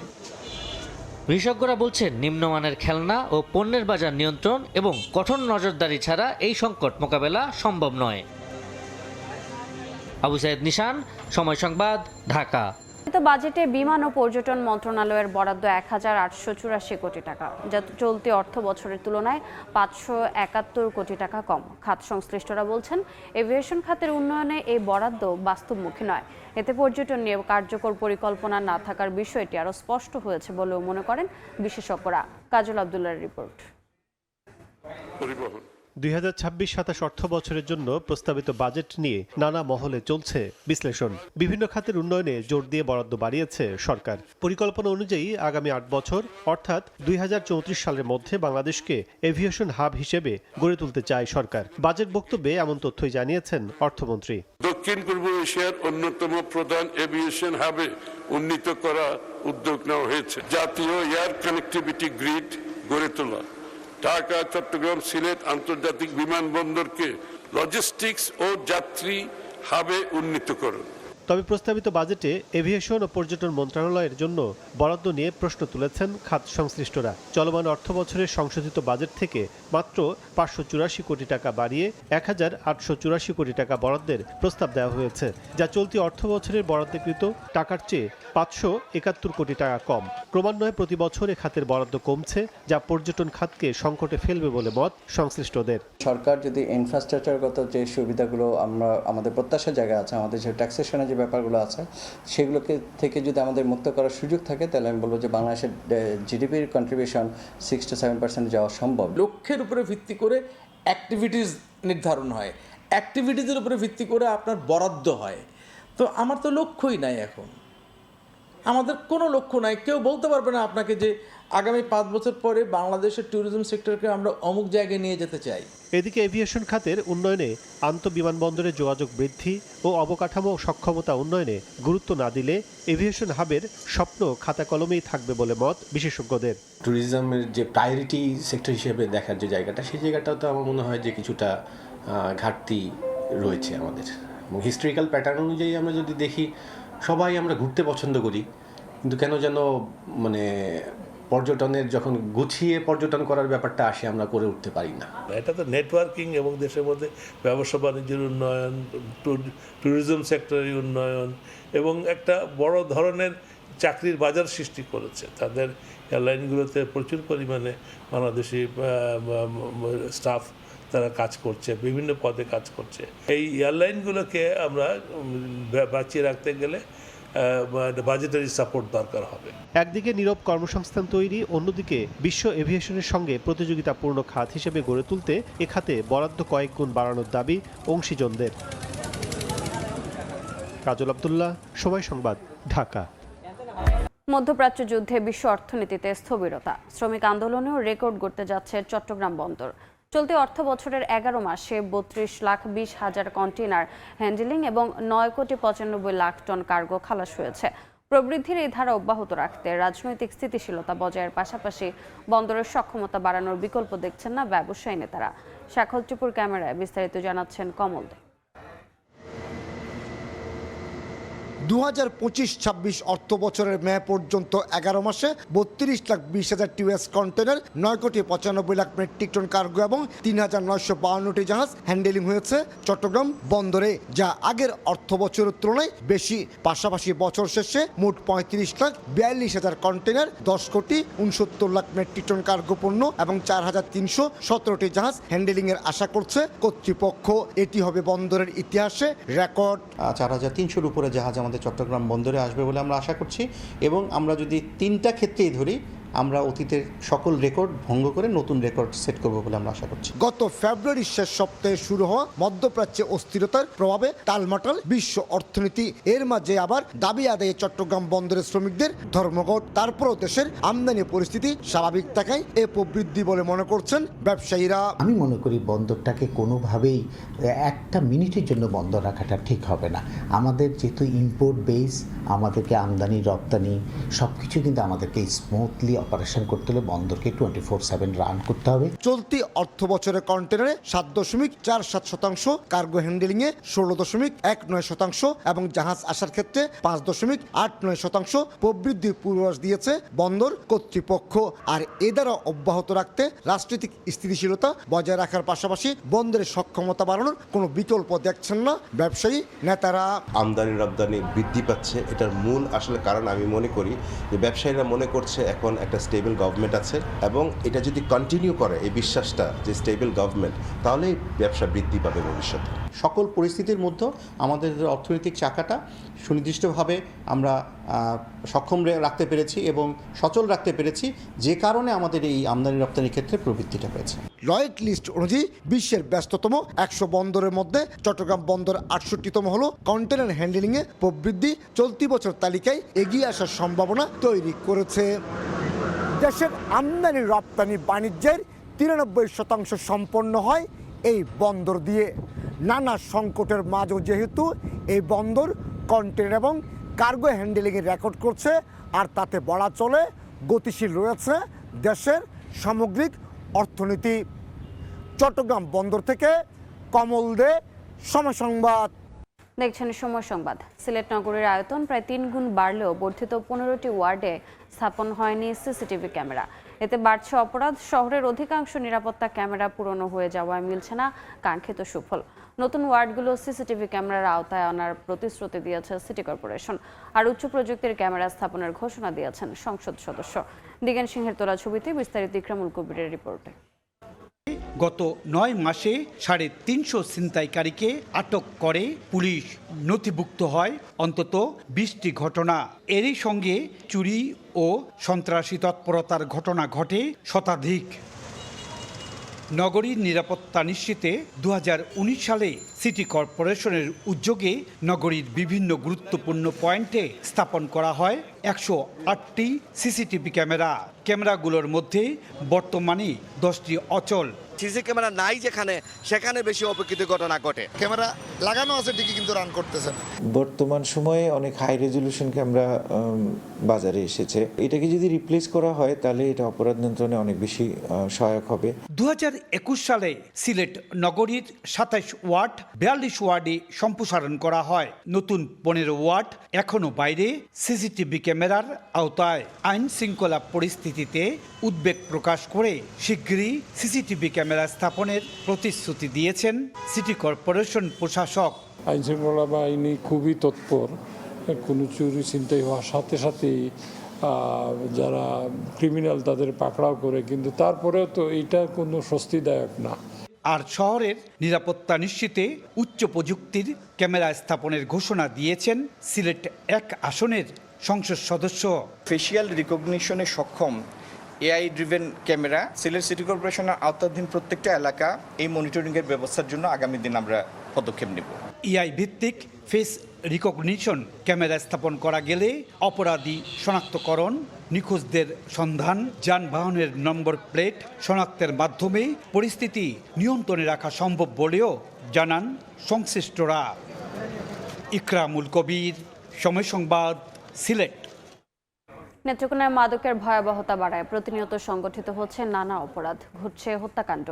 বিশেষজ্ঞরা বলছেন নিম্নমানের খেলনা ও পণ্যের বাজার নিয়ন্ত্রণ এবং কঠোর নজরদারি ছাড়া এই সংকট মোকাবেলা সম্ভব নয়। আবু সাইদ নিশান, সময় সংবাদ, ঢাকা। বাজেটে বিমান ও পর্যটন মন্ত্রণালয়ের বরাদ্দ 1884 কোটি টাকা, যা চলতি অর্থ বছরের তুলনায় 571 কোটি টাকা কম। খাত সংশ্লিষ্টরা বলছেন এভিয়েশন খাতের উন্নয়নে এই বরাদ্দ বাস্তবমুখী নয়। এতে পর্যটন নিয়ে কার্যকর পরিকল্পনা না থাকার বিষয়টি আরও স্পষ্ট হয়েছে বলেও মনে করেন বিশেষজ্ঞরা। কাজল আব্দুল্লাহর রিপোর্ট। 2026-27 অর্থ বছরের জন্য প্রস্তাবিত বাজেট নিয়ে নানা মহলে চলছে বিশ্লেষণ। বিভিন্ন খাতের উন্নয়নে জোর দিয়ে বরাদ্দ বাড়িয়েছে সরকার। পরিকল্পনা অনুযায়ী আগামী 8 বছর অর্থাৎ 2034 সালের মধ্যে বাংলাদেশকে এভিয়েশন হাব হিসেবে গড়ে তুলতে চায় সরকার। বাজেট বক্তব্যে এমন তথ্যই জানিয়েছেন অর্থমন্ত্রী। দক্ষিণ পূর্ব এশিয়ার অন্যতম প্রধান এভিয়েশন হাবে উন্নীত করা উদ্যোগ নেওয়া হয়েছে। জাতীয় এয়ার কানেক্টিভিটি গ্রিড গড়ে তোলা, ঢাকা, চট্টগ্রাম, সিলেট আন্তর্জাতিক বিমানবন্দরকে লজিস্টিক্স ও যাত্রী হাবে উন্নীতকরণ। তবে প্রস্তাবিত বাজেটে এভিয়েশন ও পর্যটন মন্ত্রণালয়ের জন্য বরাদ্দ নিয়ে প্রশ্ন তুলেছেন খাত সংশ্লিষ্টরা। চলমান অর্থ বছরের সংশোধিত বাজেট থেকে মাত্র 584 কোটি টাকা বাড়িয়ে 1884 কোটি টাকা বরাদ্দের প্রস্তাব দেওয়া হয়েছে, যা চলতি অর্থ বছরের বরাদ্দকৃত টাকার চেয়ে 571 কোটি টাকা কম। ক্রমান্বয়ে প্রতি বছর এ খাতের বরাদ্দ কমছে, যা পর্যটন খাতকে সংকটে ফেলবে বলে মত সংশ্লিষ্টদের। সরকার যদি ইনফ্রাস্ট্রাকচারগত যে সুবিধাগুলো আমাদের প্রত্যাশার জায়গা আছে, আমাদের যে ট্যাক্সেশনের যে ব্যাপারগুলো আছে সেগুলোকে থেকে যদি আমাদের মুক্ত করার সুযোগ থাকে, তাহলে আমি বলবো যে বাংলাদেশের জিডিপির কন্ট্রিবিউশন 6 to 7% যাওয়া সম্ভব। লক্ষ্যের উপরে ভিত্তি করে অ্যাক্টিভিটিস নির্ধারণ হয়, অ্যাক্টিভিটিসের উপরে ভিত্তি করে আপনার বরাদ্দ হয়। তো আমার তো লক্ষ্যই নাই, এখন আমাদের কোনো লক্ষ্য নাই। কেউ বলতে পারবে না আপনাকে যে আগামী 5 বছর পরে বাংলাদেশের ট্যুরিজম সেক্টরকে আমরা অমুক জায়গায় নিয়ে যেতে চাই। এদিকে এভিয়েশন খাতের উন্নয়নে আন্তঃবিমানবন্দরে যোগাযোগ বৃদ্ধি ও অবকাঠামো সক্ষমতা উন্নয়নে গুরুত্ব না দিলে এভিয়েশন হাবের স্বপ্ন খাতা কলমেই থাকবে বলে মত বিশেষজ্ঞদের। ট্যুরিজমের যে প্রায়োরিটি সেক্টর হিসেবে দেখার যে জায়গাটা, সেই জায়গাটাও তো আমার মনে হয় যে কিছুটা ঘাটতি রয়েছে আমাদের। এবং হিস্ট্রিক্যাল প্যাটার্ন অনুযায়ী আমরা যদি দেখি, সবাই আমরা ঘুরতে পছন্দ করি, কিন্তু কেন যেন মানে পর্যটনের যখন গুছিয়ে পর্যটন করার ব্যাপারটা আসে আমরা করে উঠতে পারি না। এটা তো নেটওয়ার্কিং এবং দেশের মধ্যে ব্যবসা বাণিজ্যের উন্নয়ন, ট্যুরিজম সেক্টরের উন্নয়ন এবং একটা বড় ধরনের চাকরির বাজার সৃষ্টি করেছে। তাদের এয়ারলাইনগুলোতে প্রচুর পরিমাণে বাংলাদেশি স্টাফ তারা কাজ করছে, বিভিন্ন পদে কাজ করছে। এই এয়ারলাইনগুলোকে আমরা বাঁচিয়ে রাখতে গেলে বাজেটারি সাপোর্ট দরকার হবে। একদিকে নীরব কর্মসংস্থান তৈরি, অন্যদিকে বিশ্ব এভিয়েশনের সঙ্গে প্রতিযোগিতাপূর্ণ খাত হিসেবে গড়ে তুলতে এ খাতে বরাদ্দ কয়েক গুণ বাড়ানোর দাবি অংশীজনদের। কাজল আব্দুল্লাহ, সময় সংবাদ, ঢাকা। মধ্যপ্রাচ্য যুদ্ধে বিশ্ব অর্থনীতিতে স্থবিরতা, শ্রমিক আন্দোলনেও রেকর্ড গড়তে যাচ্ছে চট্টগ্রাম বন্দর। চলতি অর্থ বছরের 11 মাসে 32,20,000 কন্টেইনার হ্যান্ডেলিং এবং 9,95,00,000 টন কার্গো খালাস হয়েছে। প্রবৃদ্ধির এই ধারা অব্যাহত রাখতে রাজনৈতিক স্থিতিশীলতা বজায়ের পাশাপাশি বন্দরের সক্ষমতা বাড়ানোর বিকল্প দেখছেন না ব্যবসায়ী নেতারা। শাখল চুপুর ক্যামেরায় বিস্তারিত জানাচ্ছেন কমল দে। 2025-26 অর্থ বছরের মে পর্যন্ত 11 মাসে 32,20,000 টিউএস কন্টেনার, 9,95,00,000 মেট্রিক টন কার্গো এবং 3,952টি জাহাজ হ্যান্ডেলিং হয়েছে চট্টগ্রাম বন্দরে, যা আগের অর্থ বছরের তুলনায় বেশি। পাশাপাশি বছর শেষে মোট 35,42,000 কন্টেনার, 10,69,00,000 মেট্রিক টন কার্গো পণ্য এবং 4,317টি জাহাজ হ্যান্ডেলিংয়ের আশা করছে কর্তৃপক্ষ। এটি হবে বন্দরের ইতিহাসে রেকর্ড। 4,300-র উপরে জাহাজ আমাদের চট্টগ্রাম বন্দরে আসবে বলে আমরা আশা করছি, এবং আমরা যদি 3টা ক্ষেত্রেই ধরি, আমরা অতীতের সকল রেকর্ড ভঙ্গ করে নতুন রেকর্ড সেট করব বলে আমরা আশা করছি। গত ফেব্রুয়ারির শেষ সপ্তাহে শুরু হওয়া মধ্যপ্রাচ্যে অস্থিরতার প্রভাবে টালমাটাল বিশ্ব অর্থনীতি, এর মাঝে আবার দাবি আদায়ে চট্টগ্রাম বন্দরের শ্রমিকদের ধর্মঘট। তারপরও দেশের আমদানি পরিস্থিতি স্বাভাবিক থাকায় এ প্রবৃদ্ধি বলে মনে করছেন ব্যবসায়ীরা। আমি মনে করি বন্দরটাকে কোনোভাবেই একটা মিনিটের জন্য বন্ধ রাখাটা ঠিক হবে না। আমাদের যেহেতু ইম্পোর্ট বেস, আমাদেরকে আমদানি রপ্তানি সব কিছু কিন্তু আমাদেরকে স্মুথলি অপারেশন করতে হলে বন্দরকে 24/7 রান করতে হবে। চলতি অর্থ বছরের কন্টেনারে 7.47%, কার্গো হ্যান্ডেলিংয়ে 16.19% এবং জাহাজ আসার ক্ষেত্রে 5.89% প্রবৃদ্ধির পূর্বাভাস দিয়েছে বন্দর কর্তৃপক্ষ। আর এ দ্বারা অব্যাহত রাখতে রাজনৈতিক স্থিতিশীলতা বজায় রাখার পাশাপাশি বন্দরের সক্ষমতা বাড়ানোর কোনো বিকল্প দেখছেন না ব্যবসায়ী নেতারা। আমদানি রপ্তানি বৃদ্ধি পাচ্ছে, এটার মূল আসলে কারণ আমি মনে করি যে ব্যবসায়ীরা মনে করছে এখন একটা স্টেবল গভর্নমেন্ট আছে এবং এটা যদি কন্টিনিউ করে এই বিশ্বাসটা যে স্টেবল গভর্নমেন্ট, তাহলে ব্যবসা বৃদ্ধি পাবে ভবিষ্যতে। সকল পরিস্থিতির মধ্যে আমাদের অর্থনৈতিক চাকাটা সুনির্দিষ্টভাবে আমরা সক্ষম রাখতে পেরেছি এবং সচল রাখতে পেরেছি, যে কারণে আমাদের এই আমদানি রপ্তানির ক্ষেত্রে প্রবৃদ্ধিটা পেয়েছে। লয়েড লিস্ট অনুযায়ী বিশ্বের ব্যস্ততম 100 বন্দরের মধ্যে চট্টগ্রাম বন্দর 68তম হলো কন্টেনার হ্যান্ডেলিংয়ে প্রবৃদ্ধি চলতি বছর তালিকায় এগিয়ে আসার সম্ভাবনা তৈরি করেছে। দেশের আমদানি রপ্তানি বাণিজ্যের 93% সম্পন্ন হয় এই বন্দর দিয়ে। নানা সংকটের মাঝেও যেহেতু এই বন্দর কন্টেনার এবং কার্গো হ্যান্ডেলিংয়ের রেকর্ড করছে, আর তাতে বলা চলে গতিশীল রয়েছে দেশের সামগ্রিক অর্থনীতি। চট্টগ্রাম বন্দর থেকে কমল দে, সময় সংবাদ। দেখছেন সময় সংবাদ। সিলেট নগরীর আয়তন প্রায় 3 গুণ বাড়লেও বর্ধিত 15টি ওয়ার্ডে স্থাপন হয়নি সিসিটিভি ক্যামেরা। এতে বাড়ছে অপরাধ। শহরের অধিকাংশ নিরাপত্তা ক্যামেরা পুরনো হয়ে যাওয়ায় মিলছে না কাঙ্ক্ষিত সুফল। নতুন ওয়ার্ডগুলো সিসিটিভি ক্যামেরার আওতায় আনার প্রতিশ্রুতি দিয়েছে সিটি কর্পোরেশন, আর উচ্চ প্রযুক্তির ক্যামেরা স্থাপনের ঘোষণা দিয়েছেন সংসদ সদস্য। দিগেন সিংহের তোলা ছবিতে বিস্তারিত ইকরামুল কবিরের রিপোর্টে। গত 9 মাসে 350 ছিনতাইকারীকে আটক করে পুলিশ। নথিভুক্ত হয় অন্তত 20টি ঘটনা। এরই সঙ্গে চুরি ও সন্ত্রাসী তৎপরতার ঘটনা ঘটে শতাধিক। নগরীর নিরাপত্তা নিশ্চিতে 2019 সালে সিটি কর্পোরেশনের উদ্যোগে নগরীর বিভিন্ন গুরুত্বপূর্ণ পয়েন্টে স্থাপন করা হয় 108টি সিসিটিভি ক্যামেরা। ক্যামেরাগুলোর মধ্যে বর্তমানে 10টি অচল। সিসি ক্যামেরা নাই যেখানে, সেখানে বেশি অপেক্ষিত ঘটনা ঘটে। ক্যামেরা লাগানো আছে ঠিকই, কিন্তু রান করতেছে না। বর্তমান সময়ে অনেক হাই রেজলিউশন ক্যামেরা বাজারে এসেছে। এটাকে যদি রিপ্লেস করা হয় তাহলে এটা অপরাধ নিয়ন্ত্রণে অনেক বেশি সহায়ক হবে। 2021 সালে সিলেট নগরীর 27 ওয়ার্ড 42 ওয়ার্ডে সম্প্রসারণ করা হয়। নতুন 15 ওয়ার্ড এখনো বাইরে সিসিটিভি ক্যামেরার আওতায়। আইন শৃঙ্খলা পরিস্থিতিতে উদ্বেগ প্রকাশ করে শিগগিরই সিসিটিভি ক্যামেরা স্থাপনের প্রতিশ্রুতি দিয়েছেন সিটি কর্পোরেশন প্রশাসক। আইন শৃঙ্খলা বাহিনী খুবই তৎপর। কোনো চুরি ছিনতাই হওয়ার সাথে সাথেই যারা ক্রিমিনাল তাদের পাকড়াও করে, কিন্তু তারপরেও তো এটা কোনো স্বস্তিদায়ক না। আর শহরের নিরাপত্তা নিশ্চিতে উচ্চ প্রযুক্তির ক্যামেরা স্থাপনের ঘোষণা দিয়েছেন সিলেট 1 আসনের সংসদ সদস্য। ফেশিয়াল রিকগনিশনে সক্ষম AI driven camera Sylhet city কর্পোরেশনের আওতাধীন প্রত্যেকটা এলাকা এই মনিটরিংয়ের ব্যবস্থার জন্য আগামী দিন আমরা পদক্ষেপ নেব। এআই ভিত্তিক ফেস রিকগনিশন ক্যামেরা স্থাপন করা গেলে অপরাধী শনাক্তকরণ, নিখোঁজদের সন্ধান, যানবাহনের নম্বর প্লেট শনাক্তের মাধ্যমে পরিস্থিতি নিয়ন্ত্রণে রাখা সম্ভব বলেও জানান সংশ্লিষ্টরা। ইকরামুল কবির, সময় সংবাদ, সিলেট। নেত্রকোনায় মাদকের ভয়াবহতা বাড়ায় প্রতিনিয়ত সংগঠিত হচ্ছে নানা অপরাধ, ঘটছে হত্যাকাণ্ড।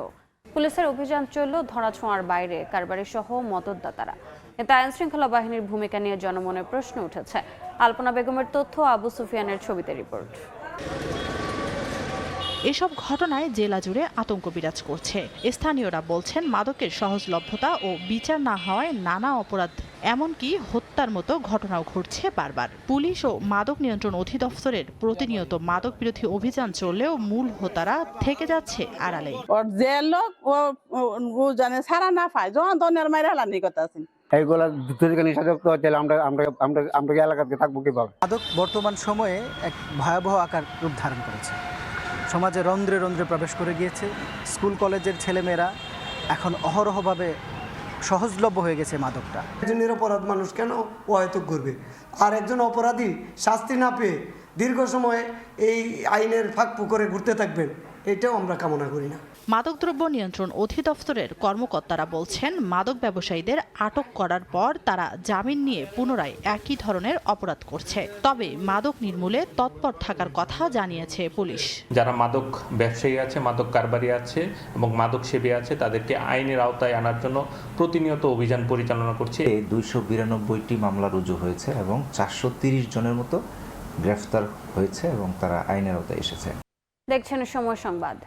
পুলিশের অভিযান চলল ধরাছোঁয়ার বাইরে কারবারি সহ মদতদাতারা। এতে আইন শৃঙ্খলা বাহিনীর ভূমিকা নিয়ে জনমনে প্রশ্ন উঠেছে। আলপনা বেগমের তথ্য, আবু সুফিয়ানের ছবিতে রিপোর্ট। এসব ঘটনায় জেলা জুড়ে আতঙ্ক বিরাজ করছে। স্থানীয়রা বলছেন মাদকের সহজলভ্যতা ও বিচার না হওয়ায় নানা অপরাধ, এমনকি হত্যার মতো ঘটনাও ঘটছে বারবার। পুলিশ ও মাদক নিয়ন্ত্রণ অধিদপ্তরের প্রতিনিয়ত মাদক বিরোধী অভিযান চললেও মূল হোতারা থেকে যাচ্ছে আড়ালে। যে লোক ও জানে সারা না পায় যখন তনের মাইরা হালানি কথা আছে এইগুলা যদি নিষেধাজ্ঞা হয় তাহলে আমরা এলাকাতে থাকবো কিভাবে? মাদক বর্তমান সময়ে এক ভয়াবহ আকার রূপ ধারণ করেছে। সমাজে রন্ধ্রে রন্ধ্রে প্রবেশ করে গিয়েছে। স্কুল কলেজের ছেলেমেয়েরা এখন অহরহভাবে সহজলভ্য হয়ে গেছে মাদকটা। একজন নিরপরাধ মানুষ কেন অহেতুক করবে? আর একজন অপরাধী শাস্তি না পেয়ে দীর্ঘ সময় এই আইনের ফাঁক পুকুরে ঘুরতে থাকবেন, এটাও আমরা কামনা করি না। মাদকদ্রব্য নিয়ন্ত্রণ অধিদপ্তরের কর্মকর্তারা বলছেন মাদক ব্যবসায়ীদের আটক করার পর তারা জামিন নিয়ে পুনরায় একই ধরনের অপরাধ করছে। তবে মাদক নির্মূলে তৎপর থাকার কথা জানিয়েছে পুলিশ। যারা মাদক ব্যবসায়ী আছে, মাদক কারবারি আছে এবং মাদক সেবী আছে, তাদেরকে আইনের আওতায় আনার জন্য প্রতিনিয়ত অভিযান পরিচালনা করছে। 292টি মামলা রুজু হয়েছে এবং 430 জনের মতো গ্রেফতার হয়েছে এবং তারা আইনের আওতায় এসেছে। দেখছেন সময় সংবাদ।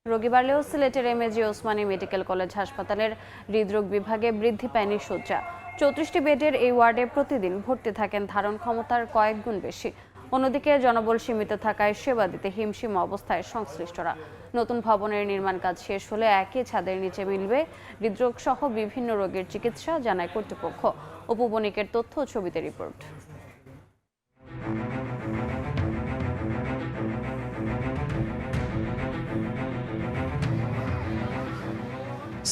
রোগী বাড়লেও সিলেটের এমএজি ওসমানী মেডিকেল কলেজ হাসপাতালের হৃদরোগ বিভাগে বৃদ্ধি পায়নি শয্যা। 34টি বেডের এই ওয়ার্ডে প্রতিদিন ভর্তি থাকেন ধারণ ক্ষমতার কয়েক গুণ বেশি। অন্যদিকে জনবল সীমিত থাকায় সেবা দিতে হিমশিম অবস্থায় সংশ্লিষ্টরা। নতুন ভবনের নির্মাণ কাজ শেষ হলে একই ছাদের নিচে মিলবে হৃদরোগ সহ বিভিন্ন রোগের চিকিৎসা, জানায় কর্তৃপক্ষ। অপু বণিকের তথ্য ও ছবিতে report.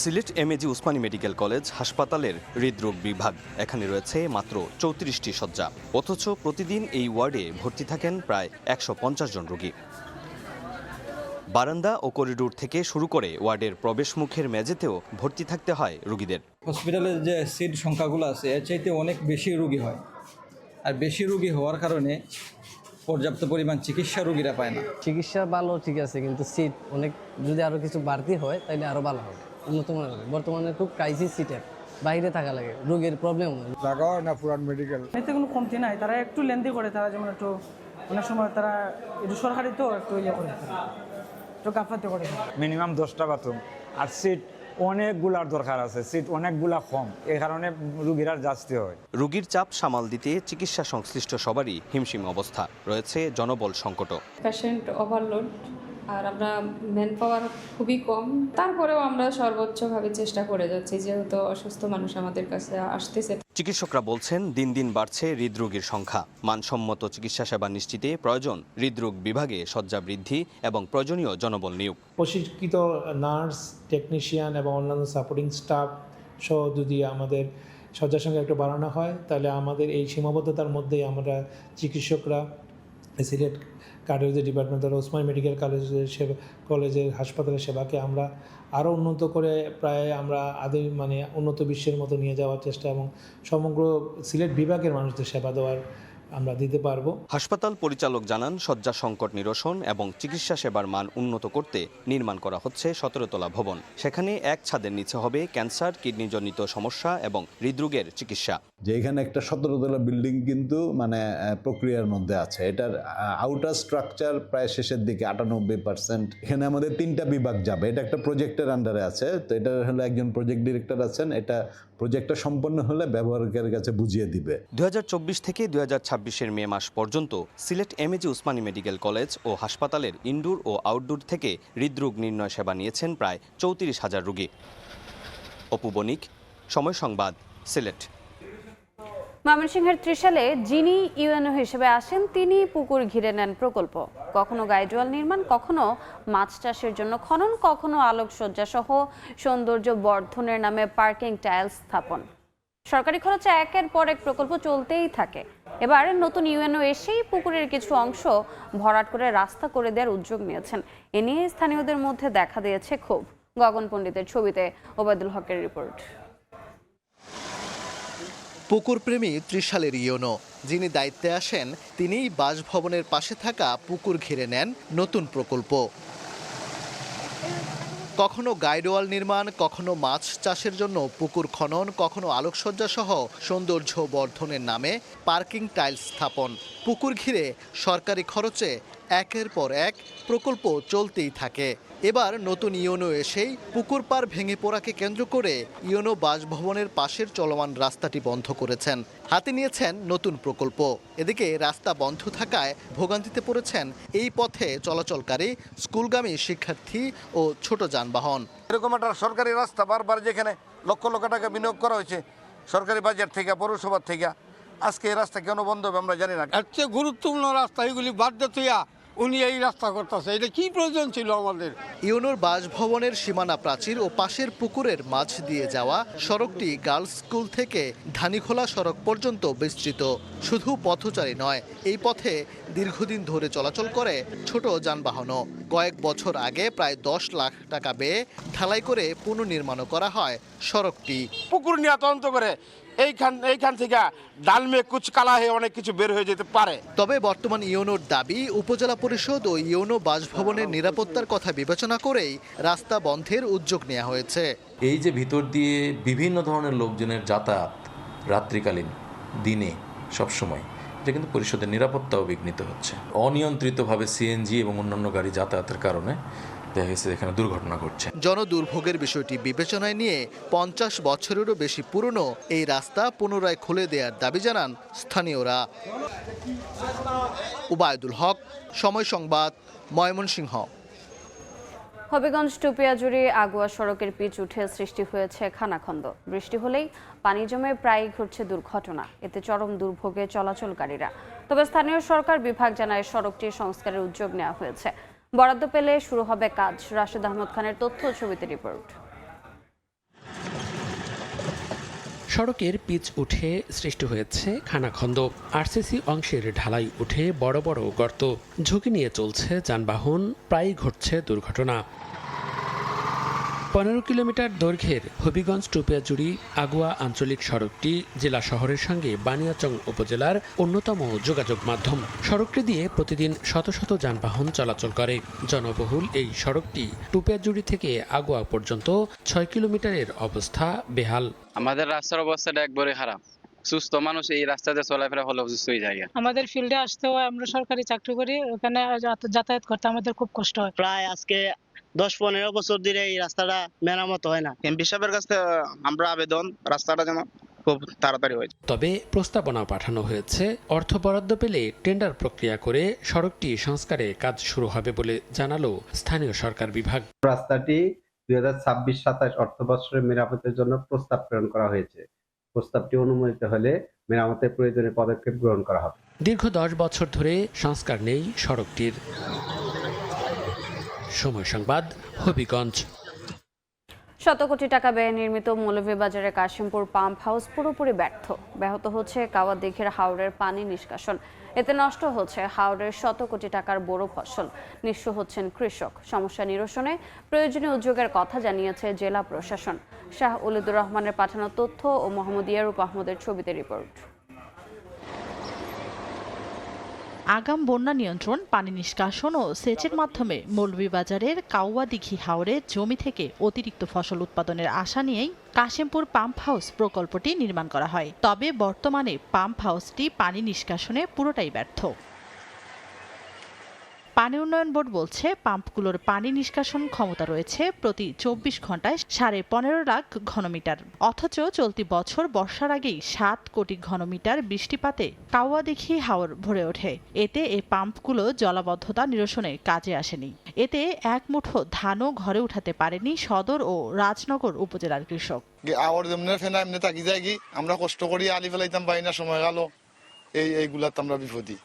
Sylhet MAG Osmani medical college হাসপাতালের হৃদরোগ বিভাগ। এখানে রয়েছে মাত্র 34টি শয্যা, অথচ প্রতিদিন এই ওয়ার্ডে ভর্তি থাকেন প্রায় 150 জন রোগী। বারান্দা ও করিডোর থেকে শুরু করে ওয়ার্ডের প্রবেশ মুখের মেঝেতেও ভর্তি থাকতে হয় রোগীদের। হসপিটালের যে সিট সংখ্যাগুলো আছে এর চাইতে অনেক বেশি রোগী হয়, আর বেশি রোগী হওয়ার কারণে পর্যাপ্ত পরিমাণ চিকিৎসা রোগীরা পায় না। চিকিৎসা ভালো ঠিক আছে, কিন্তু সিট অনেক যদি আরও কিছু বাড়তি হয় তাহলে আরও ভালো হবে, উন্নত মানের হবে। বর্তমানে খুব ক্রাইসিস সিটের, বাইরে থাকা লাগে, রোগীর প্রবলেম হয়। জায়গাও না পুরান মেডিকেল, এতে কোনো কমতি নাই। তারা একটু লেন্দি করে, তারা যেমন একটু অনেক সময় তারা একটু সরকারি তো একটু ইয়ে করে, একটু গাফাতে করে। মিনিমাম 10টা বাথরুম, আর সিট অনেকগুলার দরকার আছে, সিট অনেকগুলা কম, এই কারণে রোগীরা যাচ্ছে হয়। রোগীর চাপ সামাল দিতে চিকিৎসা সংশ্লিষ্ট সবারই হিমশিম অবস্থা, রয়েছে জনবল সংকটও। পেশেন্ট ওভারলোড, আর আমরা ম্যান পাওয়ার খুবই কম। তারপরেও আমরা সর্বোচ্চভাবে চেষ্টা করে যাচ্ছি, যেহেতু অসুস্থ মানুষ আমাদের কাছে আসতেছে। চিকিৎসকরা বলছেন দিন দিন বাড়ছে হৃদরোগীর সংখ্যা। মানসম্মত চিকিৎসা সেবা নিশ্চিতে প্রয়োজন হৃদরোগ বিভাগে শয্যা বৃদ্ধি এবং প্রয়োজনীয় জনবল নিয়োগ। প্রশিক্ষিত নার্স, টেকনিশিয়ান এবং অন্যান্য সাপোর্টিং স্টাফ সহ যদি আমাদের শয্যার সংখ্যা একটু বাড়ানো হয়, তাহলে আমাদের এই সীমাবদ্ধতার মধ্যেই আমরা চিকিৎসকরা সিলেট কার্ডিওলজি ডিপার্টমেন্ট দ্বারা ওসমানী মেডিকেল কলেজের হাসপাতালের সেবাকে আমরা আরও উন্নত করে প্রায় আমরা উন্নত বিশ্বের মতো নিয়ে যাওয়ার চেষ্টা এবং সমগ্র সিলেট বিভাগের মানুষদের সেবা দেওয়ার আমরা দিতে পারবো। হাসপাতাল পরিচালক জানান, শয্যা সংকট নিরসন এবং চিকিৎসা সেবার মান উন্নত করতে নির্মাণ করা হচ্ছে 17 তলা ভবন। সেখানে এক ছাদের নিচে হবে ক্যান্সার, কিডনিজনিত সমস্যা এবং হৃদরোগের চিকিৎসা। যে এখানে একটা 17 তলা বিল্ডিং কিন্তু প্রক্রিয়ার মধ্যে আছে, এটার আউটার স্ট্রাকচার প্রায় শেষের দিকে 98%। এখানে আমাদের 3টা বিভাগ যাবে, এটা একটা প্রজেক্টের আন্ডারে আছে, তো এটা হলো একজন প্রজেক্ট ডিরেক্টর আছেন, এটা প্রজেক্টটা সম্পন্ন হলে ব্যবহারকারীর কাছে বুঝিয়ে দিবে। 2024 থেকে 2026 মে মাস পর্যন্ত Sylhet MAG Osmani medical college ও হাসপাতালের ইনডোর ও আউটডোর থেকে হৃদরোগ নির্ণয় সেবা নিয়েছেন প্রায় 34,000 রোগী। অপু বণিক, সময় সংবাদ, সিলেট। ময়মনসিংহের ত্রিশালে যিনি ইউএনও হিসেবে আসেন তিনি পুকুর ঘিরে নেন প্রকল্প। কখনো গাইডওয়াল নির্মাণ, কখনো মাছ চাষের জন্য খনন, কখনো আলোকসজ্জা সহ সৌন্দর্য বর্ধনের নামে পার্কিং টাইলস স্থাপন। সরকারি খরচে একের পর এক প্রকল্প চলতেই থাকে। এবার নতুন ইউএনও এসেই পুকুরের কিছু অংশ ভরাট করে রাস্তা করে দেওয়ার উদ্যোগ নিয়েছেন। এ নিয়ে স্থানীয়দের মধ্যে দেখা দিয়েছে ক্ষোভ। গগন পণ্ডিতের ছবিতে ওবায়দুল হকের রিপোর্ট। পুকুরপ্রেমী ত্রিশালের ইউএনও যিনি দায়িত্বে আসেন, তিনিই বাসভবনের পাশে থাকা পুকুর ঘিরে নেন নতুন প্রকল্প। কখনো গাইডওয়াল নির্মাণ, কখনো মাছ চাষের জন্য পুকুর খনন, কখনো আলোকসজ্জা সহ সৌন্দর্য বর্ধনের নামে পার্কিং টাইলস স্থাপন। পুকুর ঘিরে সরকারি খরচে একের পর এক প্রকল্প চলতেই থাকে। এবার নতুন ইউএনও এসেই পুকুর পাড় ভেঙে পড়াকে কেন্দ্র করে ইউএনও বাসভবনের পাশের চলমান রাস্তাটি বন্ধ করেছেন। হাতে নিয়েছেন নতুন প্রকল্প। এদিকে রাস্তা বন্ধ থাকায় ভোগান্তিতে পড়েছেন এই পথে চলাচলকারী স্কুলগামী শিক্ষার্থী ও ছোট যানবাহন। এরকম একটা সরকারি রাস্তা বারবার যেখানে লক্ষ লক্ষ টাকা বিনিয়োগ করা হয়েছে সরকারি বাজেট থেকে, পৌরসভার থেকে, আজকে এই রাস্তা কেন বন্ধ হবে আমরা জানি না। এর চেয়ে গুরুত্বপূর্ণ রাস্তা এগুলি বাদ দিতে উনি এই রাস্তা করতেছে, এটা কি প্রয়োজন ছিল আমাদের? ইউএনওর বাসভবনের সীমানা প্রাচীর ও পাশের পুকুরের মাঝ দিয়ে যাওয়া সড়কটি গার্লস স্কুল থেকে ধানীখোলা সড়ক পর্যন্ত বিস্তৃত। শুধু পথচারী নয়, এই পথে দীর্ঘদিন ধরে চলাচল করে ছোট যানবাহনও। কয়েক বছর আগে প্রায় 10 লাখ টাকা ব্যয়ে ঢালাই করে পুনর্নির্মাণও করা হয় সড়কটি। পুকুর নিয়ে তদন্ত করে এইখান থেকে ডালমে কুচ কালা হয়ে অনেক কিছু বের হয়ে যেতে পারে। তবে বর্তমান ইউএনওর দাবি, উপজেলা পরিষদ ও ইউএনও বাসভবনের নিরাপত্তার কথা বিবেচনা করেই রাস্তা বন্ধের উদ্যোগ নেওয়া হয়েছে। এই যে ভিতর দিয়ে বিভিন্ন ধরনের লোকজনের যাতায়াত রাত্রিকালীন, দিনে, সবসময়, এটা কিন্তু পরিষদের নিরাপত্তাও বিঘ্নিত হচ্ছে। অনিয়ন্ত্রিতভাবে সিএনজি এবং অন্যান্য গাড়ি যাতায়াতের কারণে দেখা গেছে এখানে দুর্ঘটনা ঘটছে। জনদুর্ভোগের বিষয়টি বিবেচনায় নিয়ে 50 বছরেরও বেশি পুরনো এই রাস্তা পুনরায় খুলে দেওয়ার দাবি জানান স্থানীয়রা। উবায়দুল হক, সময় সংবাদ, ময়মনসিংহ। হবিগঞ্জ টুপিয়াজুড়ি আগুয়া সড়কের পিচ উঠে সৃষ্টি হয়েছে খানাখন্দ। বৃষ্টি হলেই পানি জমে প্রায়ই ঘটছে দুর্ঘটনা, এতে চরম দুর্ভোগে চলাচলকারীরা। তবে স্থানীয় সরকার বিভাগ জানায় সড়কটি সংস্কারের উদ্যোগ নেওয়া হয়েছে। বরাদ্দ পেলে শুরু হবে কাজ। রাশেদ আহমদ খানের তথ্য ছবিতে রিপোর্ট। সড়কের পিচ উঠে সৃষ্টি হয়েছে খানাখন্দ। আরসিসি অংশের ঢালাই উঠে বড় বড় গর্ত। ঝুঁকি নিয়ে চলছে যানবাহন, প্রায়ই ঘটছে দুর্ঘটনা। 15 কিলোমিটার দৈর্ঘ্যের হবিগঞ্জ টুপিয়াজুড়ি আগুয়া আঞ্চলিক সড়কটি জেলা শহরের সঙ্গে বানিয়াচং উপজেলার অন্যতম যোগাযোগ মাধ্যম। সড়কটি দিয়ে প্রতিদিন শত শত যানবাহন চলাচল করে। জনবহুল এই সড়কটি টুপিয়াজুড়ি থেকে আগুয়া পর্যন্ত 6 কিলোমিটারের অবস্থা বেহাল। আমাদের রাস্তার অবস্থাটা একবারে খারাপ। সুস্থ মানুষ এই রাস্তাতে চলাফেরা হলে অসুস্থ হয়ে যায়। আমাদের ফিল্ডে আসতে হয়, আমরা সরকারি চাকরি করি, ওখানে যাতায়াত করতে আমাদের খুব কষ্ট হয়। প্রায় আজকে 10-15 বছর ধরে এই রাস্তাটা মেরামত হয় না। এমপি সাহেবের কাছে আমরা আবেদন রাস্তাটা যেন খুব তাড়াতাড়ি হয়। তবে প্রস্তাবনা পাঠানো হয়েছে। অর্থ বরাদ্দ পেলে টেন্ডার প্রক্রিয়া করে সড়কটি সংস্কারে কাজ শুরু হবে বলে জানালো স্থানীয় সরকার বিভাগ। রাস্তাটি 2026-27 অর্থবর্ষের মেরামতের জন্য প্রস্তাব প্রেরণ করা হয়েছে। প্রস্তাবটি অনুমোদিত হলে মেরামতের প্রয়োজনীয় পদক্ষেপ গ্রহণ করা হবে। দীর্ঘ 10 বছর ধরে সংস্কার নেই সড়কটির। সময় সংবাদ, হবিগঞ্জ। শত কোটি টাকা ব্যয়ে নির্মিত মৌলভীবাজারের কাশিমপুর পাম্প হাউস পুরোপুরি ব্যাহত হচ্ছে কাওয়া দিঘির হাওরের পানি নিষ্কাশন। এতে নষ্ট হচ্ছে হাওরের শত কোটি টাকার বড় ফসল। নিঃস্ব হচ্ছেন কৃষক। সমস্যা নিরসনে প্রয়োজনীয় উদ্যোগের কথা জানিয়েছে জেলা প্রশাসন। শাহ ওলিদুর রহমানের পাঠানো তথ্য ও মোহাম্মদ ইয়ারুপ আহমদের ছবিতে রিপোর্ট। আগাম বন্যা নিয়ন্ত্রণ, পানি নিষ্কাশন ও সেচের মাধ্যমে মৌলভীবাজারের কাউয়া দিঘি হাওরে জমি থেকে অতিরিক্ত ফসল উৎপাদনের আশা নিয়েই কাশিমপুর পাম্প হাউস প্রকল্পটি নির্মাণ করা হয়। তবে বর্তমানে পাম্প হাউসটি পানি নিষ্কাশনে পুরোটাই ব্যর্থ। পানি উন্নয়ন বোর্ড বলছে পাম্পগুলোর পানি নিষ্কাশন ক্ষমতা রয়েছে প্রতি 24 ঘন্টায় 15.5 লাখ ঘনমিটার। অথচ চলতি বছর বর্ষার আগেই 7 কোটি ঘনমিটার বৃষ্টিপাতে কাওয়াদিঘি হাওর ভরে ওঠে। এতে এই পাম্পগুলো জলাবদ্ধতা নিরসনে কাজে আসেনি। এতে এক মুঠো ধানও ঘরে উঠাতে পারেনি সদর ও রাজনগর উপজেলার কৃষক। আমরা কষ্ট করি আলি ফেলাইতাম পাই না, সময় গেল এইগুলাতে আমরা বিপদী।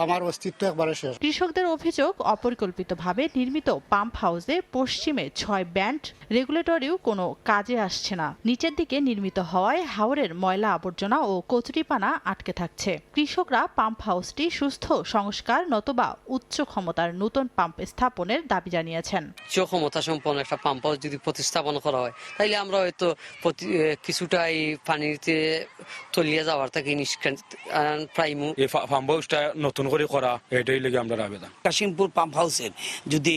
আমার অস্তিত্ব একবারে শেষ। কৃষকদের অভিযোগ, অপরিকল্পিতভাবে নির্মিত পাম্প হাউসে পশ্চিমে 6 ব্যান্ড রেগুলেটরিও কোনো কাজে আসছে না। নিচের দিকে নির্মিত হওয়ায় হাওরের ময়লা আবর্জনা ও কচুরিপানা আটকে থাকছে। কৃষকরা পাম্প হাউসটি সুস্থ সংস্কার নতুবা উচ্চ ক্ষমতার নতুন পাম্প স্থাপনের দাবি জানিয়েছেন। উচ্চ ক্ষমতা সম্পন্ন একটা পাম্প হাউস যদি প্রতিস্থাপন করা হয় তাহলে আমরা হয়তো কিছুটা এই পানিতে তলিয়ে যাওয়ার থেকে নতুন করে করা, এটাই লেগে আমরা আবেদন। কাশিমপুর পাম্প হাউসের যদি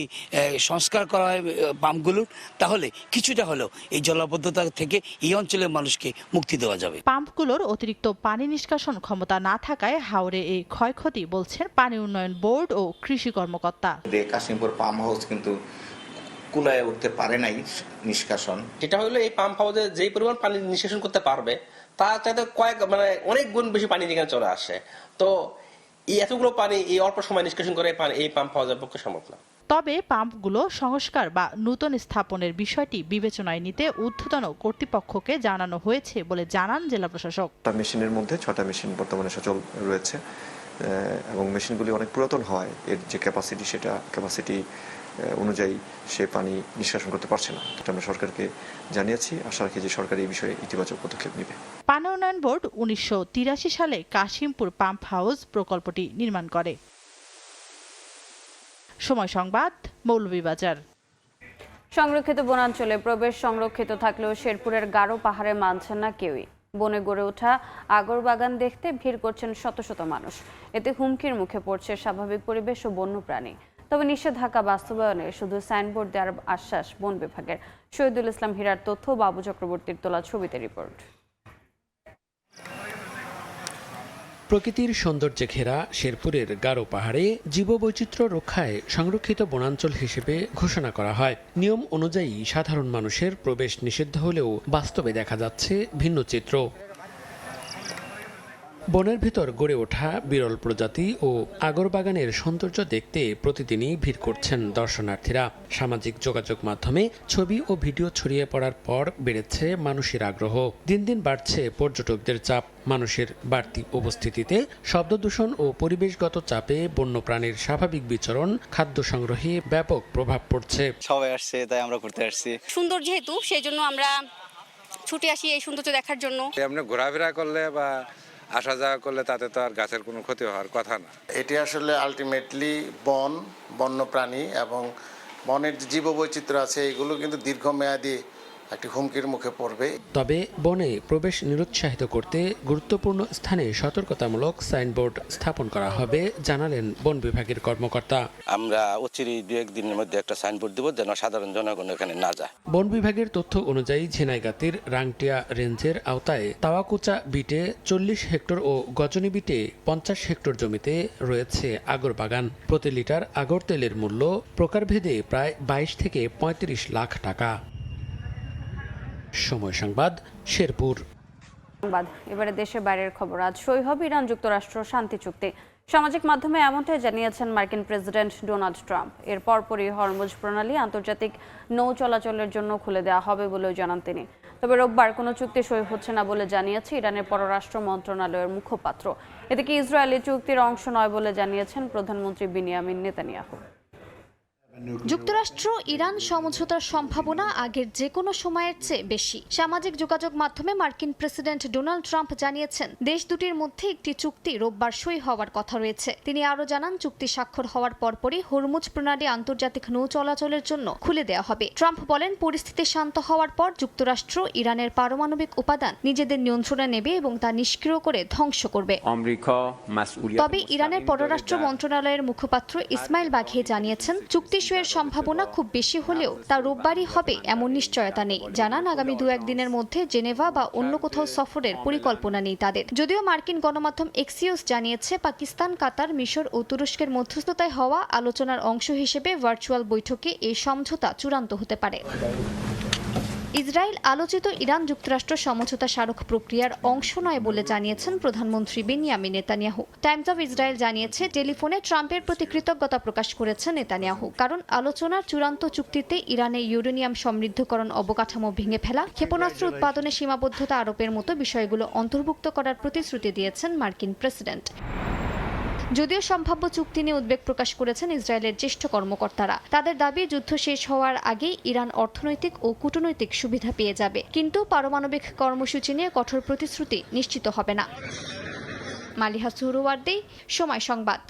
সংস্কার করা হয় পাম্পগুলোর, তাহলে কিছুটা হলেও এই জলাবদ্ধতা থেকে এই অঞ্চলের মানুষকে মুক্তি দেওয়া যাবে। পাম্পগুলোর অতিরিক্ত পানি নিষ্কাশন ক্ষমতা না থাকায় হাওরে এই ক্ষয়ক্ষতি বলছেন পানি উন্নয়ন বোর্ড ও কৃষি কর্মকর্তা। কাশিমপুর পাম্প হাউস কিন্তু কুলায় উঠতে পারে নাই নিষ্কাশন। যেটা হলো এই পাম্প হাউসে যেই পরিমাণ পানি নিষ্কাশন করতে পারবে তার চাইতে অনেক গুণ বেশি পানি যেখানে চলে আসে। তো এই এতগুলো পানি এই অল্প সময় নিষ্কাশন করে এই পাম্প হাউসের পক্ষে সম্ভব না। তবে পাম্পগুলো সংস্কার বা নতুন স্থাপনের বিষয়টি বিবেচনায় নিতে ঊর্ধ্বতন কর্তৃপক্ষকে জানানো হয়েছে বলে জানান জেলা প্রশাসক। মেশিনের মধ্যে 6টা মেশিন বর্তমানে সচল রয়েছে এবং মেশিনগুলি অনেক পুরাতন হয়, এর যে ক্যাপাসিটি সেটা ক্যাপাসিটি অনুযায়ী সে পানি নিষ্কাশন করতে পারছে না। আমরা সরকারকে জানিয়েছি, আশা রাখি যে সরকার এই বিষয়ে ইতিবাচক পদক্ষেপ নেবে। পানি উন্নয়ন বোর্ড 1983 সালে কাশিমপুর পাম্প হাউস প্রকল্পটি নির্মাণ করে। সময় সংবাদ, মৌলভীবাজার। সংরক্ষিত বনাঞ্চলে প্রবেশ সংরক্ষিত থাকলেও শেরপুরের গারো পাহাড়ে মানছেন না কেউই। বনে গড়ে ওঠা আগর বাগান দেখতে ভিড় করছেন শত শত মানুষ। এতে হুমকির মুখে পড়ছে স্বাভাবিক পরিবেশ ও বন্যপ্রাণী। তবে নিষেধাজ্ঞা বাস্তবায়নে শুধু সাইনবোর্ড দেওয়ার আশ্বাস বন বিভাগের। শহীদুল ইসলাম হীরার তথ্য, বাবু চক্রবর্তীর তোলা ছবিতে রিপোর্ট। প্রকৃতির সৌন্দর্যে ঘেরা শেরপুরের গারো পাহাড়ে জীববৈচিত্র্য রক্ষায় সংরক্ষিত বনাঞ্চল হিসেবে ঘোষণা করা হয়। নিয়ম অনুযায়ী সাধারণ মানুষের প্রবেশ নিষিদ্ধ হলেও বাস্তবে দেখা যাচ্ছে ভিন্ন চিত্র। বনের ভিতর গড়ে ওঠা বিরল প্রজাতি ও আগরবাগানের সৌন্দর্য দেখতে প্রতিদিনই ভিড় করছেন দর্শনার্থীরা। সামাজিক যোগাযোগ মাধ্যমে ছবি ও ভিডিও ছড়িয়ে পড়ার পর বেড়েছে মানুষের আগ্রহ। দিন দিন বাড়ছে পর্যটকদের চাপ। মানুষের বাড়তি উপস্থিতিতে শব্দদূষণ ও পরিবেশগত চাপে বন্যপ্রাণীর স্বাভাবিক বিচরণ, খাদ্য সংগ্রহে ব্যাপক প্রভাব পড়ছে। সবাই আসছে তাই আমরা ঘুরতে আসছি। সুন্দর যেহেতু সেই জন্য আমরা ছুটে আসি এই সৌন্দর্য দেখার জন্য। আমরা ঘোরাফেরা করলে বা আসা যাওয়া করলে তাতে তো আর গাছের কোনো ক্ষতি হওয়ার কথা না। এটি আসলে আলটিমেটলি বন্যপ্রাণী এবং বনের যে জীববৈচিত্র্য আছে এগুলো কিন্তু দীর্ঘমেয়াদী একটি হুমকির মুখে পড়বে। তবে বনে প্রবেশ নিরুৎসাহিত করতে গুরুত্বপূর্ণ স্থানে সতর্কতামূলক সাইনবোর্ড স্থাপন করা হবে জানালেন বন বিভাগের কর্মকর্তা। আমরা অচিরেই 2-1 দিনের মধ্যে একটা সাইনবোর্ড দেব যেন সাধারণ জনগণ এখানে না যায়। বন বিভাগের তথ্য অনুযায়ী ঝিনাইগাতির রাংটিয়া রেঞ্জের আওতায় তাওয়াকুচা বিটে 40 হেক্টর ও গজনী বিটে 50 হেক্টর জমিতে রয়েছে আগর বাগান। প্রতি লিটার আগর তেলের মূল্য প্রকারভেদে প্রায় 22 থেকে 35 লাখ টাকা। সময় সংবাদ, শেরপুর। এবারে দেশের বাইরের খবর। আজ সই হবে ইরান যুক্তরাষ্ট্র শান্তি চুক্তি। সামাজিক মাধ্যমে এমনটাই জানিয়েছেন মার্কিন প্রেসিডেন্ট ডোনাল্ড ট্রাম্প। এর পরপরই হরমুজ প্রণালী আন্তর্জাতিক নৌ চলাচলের জন্য খুলে দেওয়া হবে বলেও জানান তিনি। তবে রোববার কোনো চুক্তি সই হচ্ছে না বলে জানিয়েছে ইরানের পররাষ্ট্র মন্ত্রণালয়ের মুখপাত্র। এদিকে ইসরায়েলি চুক্তির অংশ নয় বলে জানিয়েছেন প্রধানমন্ত্রী বিনিয়ামিন নেতানিয়াহু। যুক্তরাষ্ট্র ইরান সমঝোতার সম্ভাবনা আগের যে কোনো সময়ের চেয়ে বেশি। সামাজিক যোগাযোগ মাধ্যমে মার্কিন প্রেসিডেন্ট ডোনাল্ড ট্রাম্প জানিয়েছেন দেশ দুটির মধ্যে একটি চুক্তি রোববার সই হওয়ার কথা রয়েছে। তিনি আরও জানান চুক্তি স্বাক্ষর হওয়ার পরপরই হরমুজ প্রণালী আন্তর্জাতিক নৌ চলাচলের জন্য খুলে দেওয়া হবে। ট্রাম্প বলেন পরিস্থিতি শান্ত হওয়ার পর যুক্তরাষ্ট্র ইরানের পারমাণবিক উপাদান নিজেদের নিয়ন্ত্রণে নেবে এবং তা নিষ্ক্রিয় করে ধ্বংস করবে। তবে ইরানের পররাষ্ট্র মন্ত্রণালয়ের মুখপাত্র ইসমাইল বাঘি জানিয়েছেন চুক্তি সইয়ের সম্ভাবনা খুব বেশি হলেও তা রোববারই হবে এমন নিশ্চয়তা নেই। জানান আগামী 2-1 দিনের মধ্যে জেনেভা বা অন্য কোথাও সফরের পরিকল্পনা নেই তাদের। যদিও মার্কিন গণমাধ্যম এক্সিওস জানিয়েছে পাকিস্তান, কাতার, মিশর ও তুরস্কের মধ্যস্থতায় হওয়া আলোচনার অংশ হিসেবে ভার্চুয়াল বৈঠকে এই সমঝোতা চূড়ান্ত হতে পারে। ইসরায়েল আলোচিত ইরান যুক্তরাষ্ট্র সমঝোতা স্মারক প্রক্রিয়ার অংশ নয় বলে জানিয়েছেন প্রধানমন্ত্রী Benjamin Netanyahu. Times of Israel জানিয়েছে টেলিফোনে ট্রাম্পের প্রতি কৃতজ্ঞতা প্রকাশ করেছেন নেতানিয়াহু, কারণ আলোচনার চূড়ান্ত চুক্তিতে ইরানে ইউরেনিয়াম সমৃদ্ধকরণ অবকাঠামো ভেঙে ফেলা, ক্ষেপণাস্ত্র উৎপাদনে সীমাবদ্ধতা আরোপের মতো বিষয়গুলো অন্তর্ভুক্ত করার প্রতিশ্রুতি দিয়েছেন মার্কিন প্রেসিডেন্ট। যদিও সম্ভাব্য চুক্তি নিয়ে উদ্বেগ প্রকাশ করেছেন ইসরায়েলের জ্যেষ্ঠ কর্মকর্তারা। তাদের দাবি যুদ্ধ শেষ হওয়ার আগেই ইরান অর্থনৈতিক ও কূটনৈতিক সুবিধা পেয়ে যাবে, কিন্তু পারমাণবিক কর্মসূচি নিয়ে কঠোর প্রতিশ্রুতি নিশ্চিত হবে না। মালিহা সুহরওয়ার্দী, সময় সংবাদ।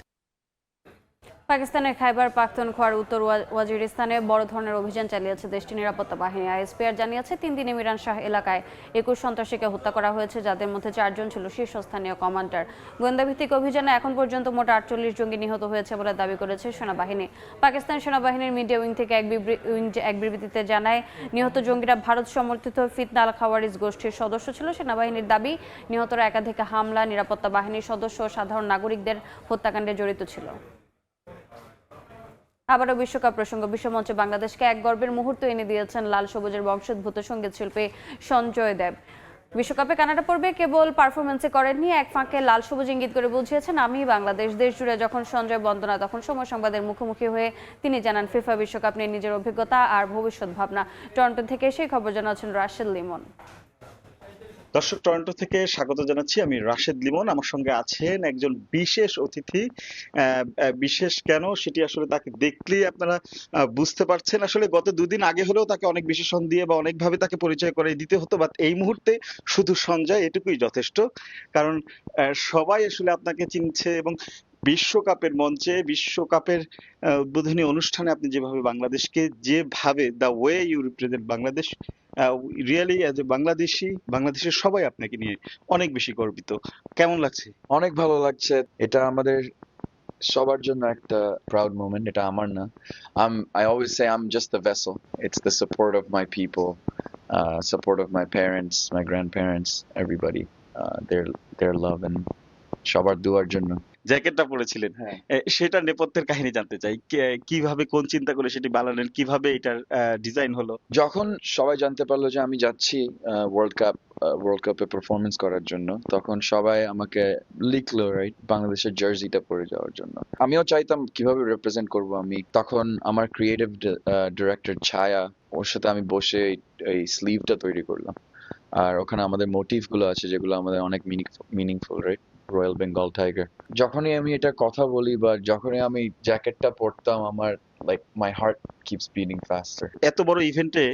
পাকিস্তানের খাইবার পাখতুনখোয়ার উত্তর ওয়াজিরিস্তানে বড় ধরনের অভিযান চালিয়েছে দেশটির নিরাপত্তা বাহিনী। আইএসপিআর জানিয়েছে 3 দিনে মিরান শাহ এলাকায় 21 সন্ত্রাসীকে হত্যা করা হয়েছে, যাদের মধ্যে 4 জন ছিল শীর্ষস্থানীয় কমান্ডার। গোয়েন্দাভিত্তিক অভিযানে এখন পর্যন্ত মোট 48 জঙ্গি নিহত হয়েছে বলে দাবি করেছে সেনাবাহিনী। পাকিস্তান সেনাবাহিনীর মিডিয়া উইং থেকে এক বিবৃতিতে জানায় নিহত জঙ্গিরা ভারত সমর্থিত ফিতনা আল খাওয়ারিজ গোষ্ঠীর সদস্য ছিল। সেনাবাহিনীর দাবি নিহতরা একাধিক হামলা, নিরাপত্তা বাহিনীর সদস্য ও সাধারণ নাগরিকদের হত্যাকাণ্ডে জড়িত ছিল। আবারও বিশ্বকাপ প্রসঙ্গ। বিশ্বমঞ্চে বাংলাদেশকে এক গর্বের মুহূর্ত এনে দিয়েছেন লাল সবুজের বংশোদ্ভূত সঙ্গীত শিল্পী সঞ্জয় দেব। বিশ্বকাপে কানাডা পর্বে কেবল পারফরমেন্সে করেননি, এক ফাঁকে লাল সবুজ ইঙ্গিত করে বুঝিয়েছেন আমি বাংলাদেশ। দেশ জুড়ে যখন সঞ্জয় বন্দনা, তখন সময় সংবাদের মুখোমুখি হয়ে তিনি জানান ফিফা বিশ্বকাপ নিয়ে নিজের অভিজ্ঞতা আর ভবিষ্যৎ ভাবনা। টরন্টো থেকে সেই খবর জানাচ্ছেন রাশেদ লিমন। দর্শক, টরন্টো থেকে স্বাগত জানাচ্ছি, আমি রাশেদ লিমন। আমার সঙ্গে আছেন একজন বিশেষ অতিথি। বিশেষ কেন সেটি আসলে তাকে দেখলেই আপনারা বুঝতে পারছেন। আসলে গত 2 দিন আগে হলেও তাকে অনেক বিশেষণ দিয়ে বা অনেকভাবে তাকে পরিচয় করে দিতে হতো, বাট এই মুহূর্তে শুধু সঞ্জয় এটুকুই যথেষ্ট, কারণ সবাই আসলে আপনাকে চিনছে এবং বিশ্বকাপের মঞ্চে, বিশ্বকাপের উদ্বোধনী অনুষ্ঠানে আপনি যেভাবে বাংলাদেশকে, যেভাবে the way you represent Bangladesh, really as a Bangladeshi, বাংলাদেশের সবাই আপনাকে নিয়ে অনেক বেশি গর্বিত। কেমন লাগছে? অনেক ভালো লাগছে। এটা আমাদের সবার জন্য একটা প্রাউড মোমেন্ট। এটা আমার না, I always say I'm just the vessel. It's the support of my people, support of my parents, my grandparents, everybody, their love and সবার দোয়ার জন্য। জ্যাকেটটা পরেছিলেন, সেটা নেপথ্যের কাহিনী জানতে চাই। কিভাবে, কোন চিন্তা করে সেটি বানালেন, কিভাবে এটার ডিজাইন হলো? যখন সবাই জানতে পারলো যে আমি যাচ্ছি ওয়ার্ল্ড কাপে পারফরমেন্স করার জন্য, তখন সবাই আমাকে লিখলো রাইট বাংলাদেশের জার্সিটা পরে যাওয়ার জন্য। আমিও চাইতাম কিভাবে রিপ্রেজেন্ট করব আমি। তখন আমার ক্রিয়েটিভ ডিরেক্টর ছায়া, ওর সাথে আমি বসে এই স্লিভটা তৈরি করলাম। আর ওখানে আমাদের মোটিভ গুলো আছে যেগুলো আমাদের অনেক meaningful right, royal Bengal tiger. যখনই আমি এটা কথা বলি বা যখনই আমি জ্যাকেটটা পরতাম, আমার like my heart keeps beating ফাস্টার। এত বড় ইভেন্টে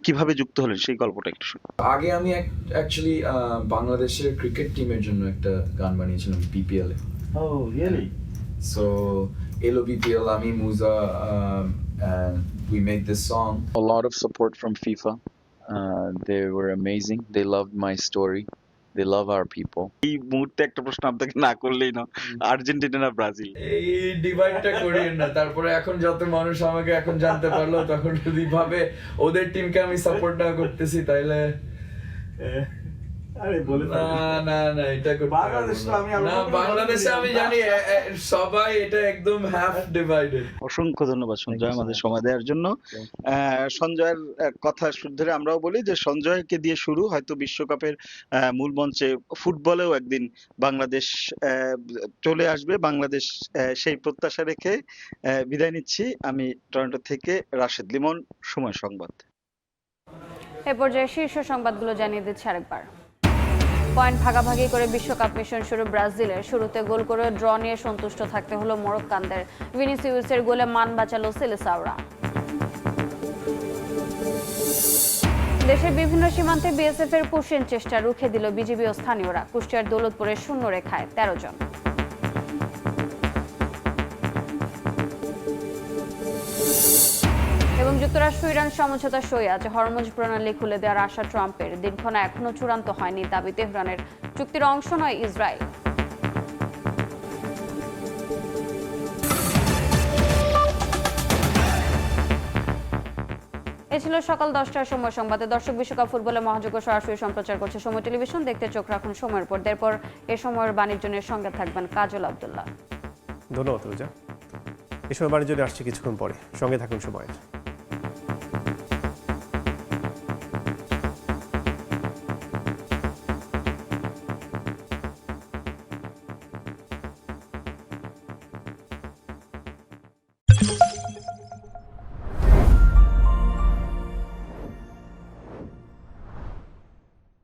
কিভাবে যুক্ত হলেন সেই গল্পটা একটু শুনুন। আগে আমি অ্যাকচুয়ালি বাংলাদেশের ক্রিকেট টিমের জন্য একটা গান বানিয়েছিলাম বিপিএল এ। Oh, really? So এলো বিপিএল, আমি মুজা, and we made this song. A lot of support from FIFA. They were amazing. They loved my story. They love our people. এই মুহূর্তে একটা প্রশ্ন আপনাকে না করলেই না, আর্জেন্টিনা না ব্রাজিল? এই ডিভাইডটা করিয়েন না। তারপরে এখন যত মানুষ আমাকে এখন জানতে পারলো, তখন যদি ভাবে ওদের টিমকে আমি সাপোর্ট না করতেছি, তাইলে না এটা বাংলাদেশে আমি জানি সবাই এটা একদম হাফ ডিভাইডেড। অসংখ্য ধন্যবাদ সঞ্জয় আমাদের সময় দেওয়ার জন্য। সঞ্জয়ের কথা ধরে আমরাও বলি যে সঞ্জয়কে দিয়ে শুরু, হয়তো বিশ্বকাপের মূল মঞ্চে ফুটবলেও একদিন বাংলাদেশ চলে আসবে। বাংলাদেশ সেই প্রত্যাশা রেখে বিদায় নিচ্ছি। আমি টরন্টো থেকে রাশেদ লিমন, সময় সংবাদ। এ পর্যায়ে শীর্ষ সংবাদগুলো জানিয়ে দিচ্ছি আরেকবার। পয়েন্ট ভাগাভাগি করে বিশ্বকাপ মিশন শুরু ব্রাজিলের। শুরুতে গোল করে ড্র নিয়ে সন্তুষ্ট থাকতে হলো মরক্কানদের। ভিনিসিউসের গোলে মান বাঁচালো সিলেসাওরা। দেশের বিভিন্ন সীমান্তে বিএসএফ এর পুশিং চেষ্টা রুখে দিল বিজিবি ও স্থানীয়রা। কুষ্টিয়ার দৌলতপুরে শূন্য রেখায় 13 জন। এবং যুক্তরাষ্ট্র ইরান সমঝোতা সই আছে। হরমুজ প্রণালী খুলে দেওয়ার আশা ট্রাম্পের। দিনক্ষণ এখনো চূড়ান্ত হয়নি, দাবি তেহরানের। চুক্তির অংশ নয় ইসরায়েল। এ ছিল সকাল 10টার সময় সংবাদে। দর্শক, বিশ্বকাপ ফুটবলে মহাযজ্ঞ সরাসরি সম্প্রচার করছে সময় টেলিভিশন। দেখতে চোখ রাখুন সময়ের পর। এরপর এ সময়ের বাণিজ্য নিয়ে সঙ্গে থাকবেন কাজল আব্দুল্লাহ। ধন্যবাদ রোজা। এ সময় বাণিজ্য নিয়ে আসছে কিছুক্ষণ পরে, সঙ্গে থাকুন সময়ের।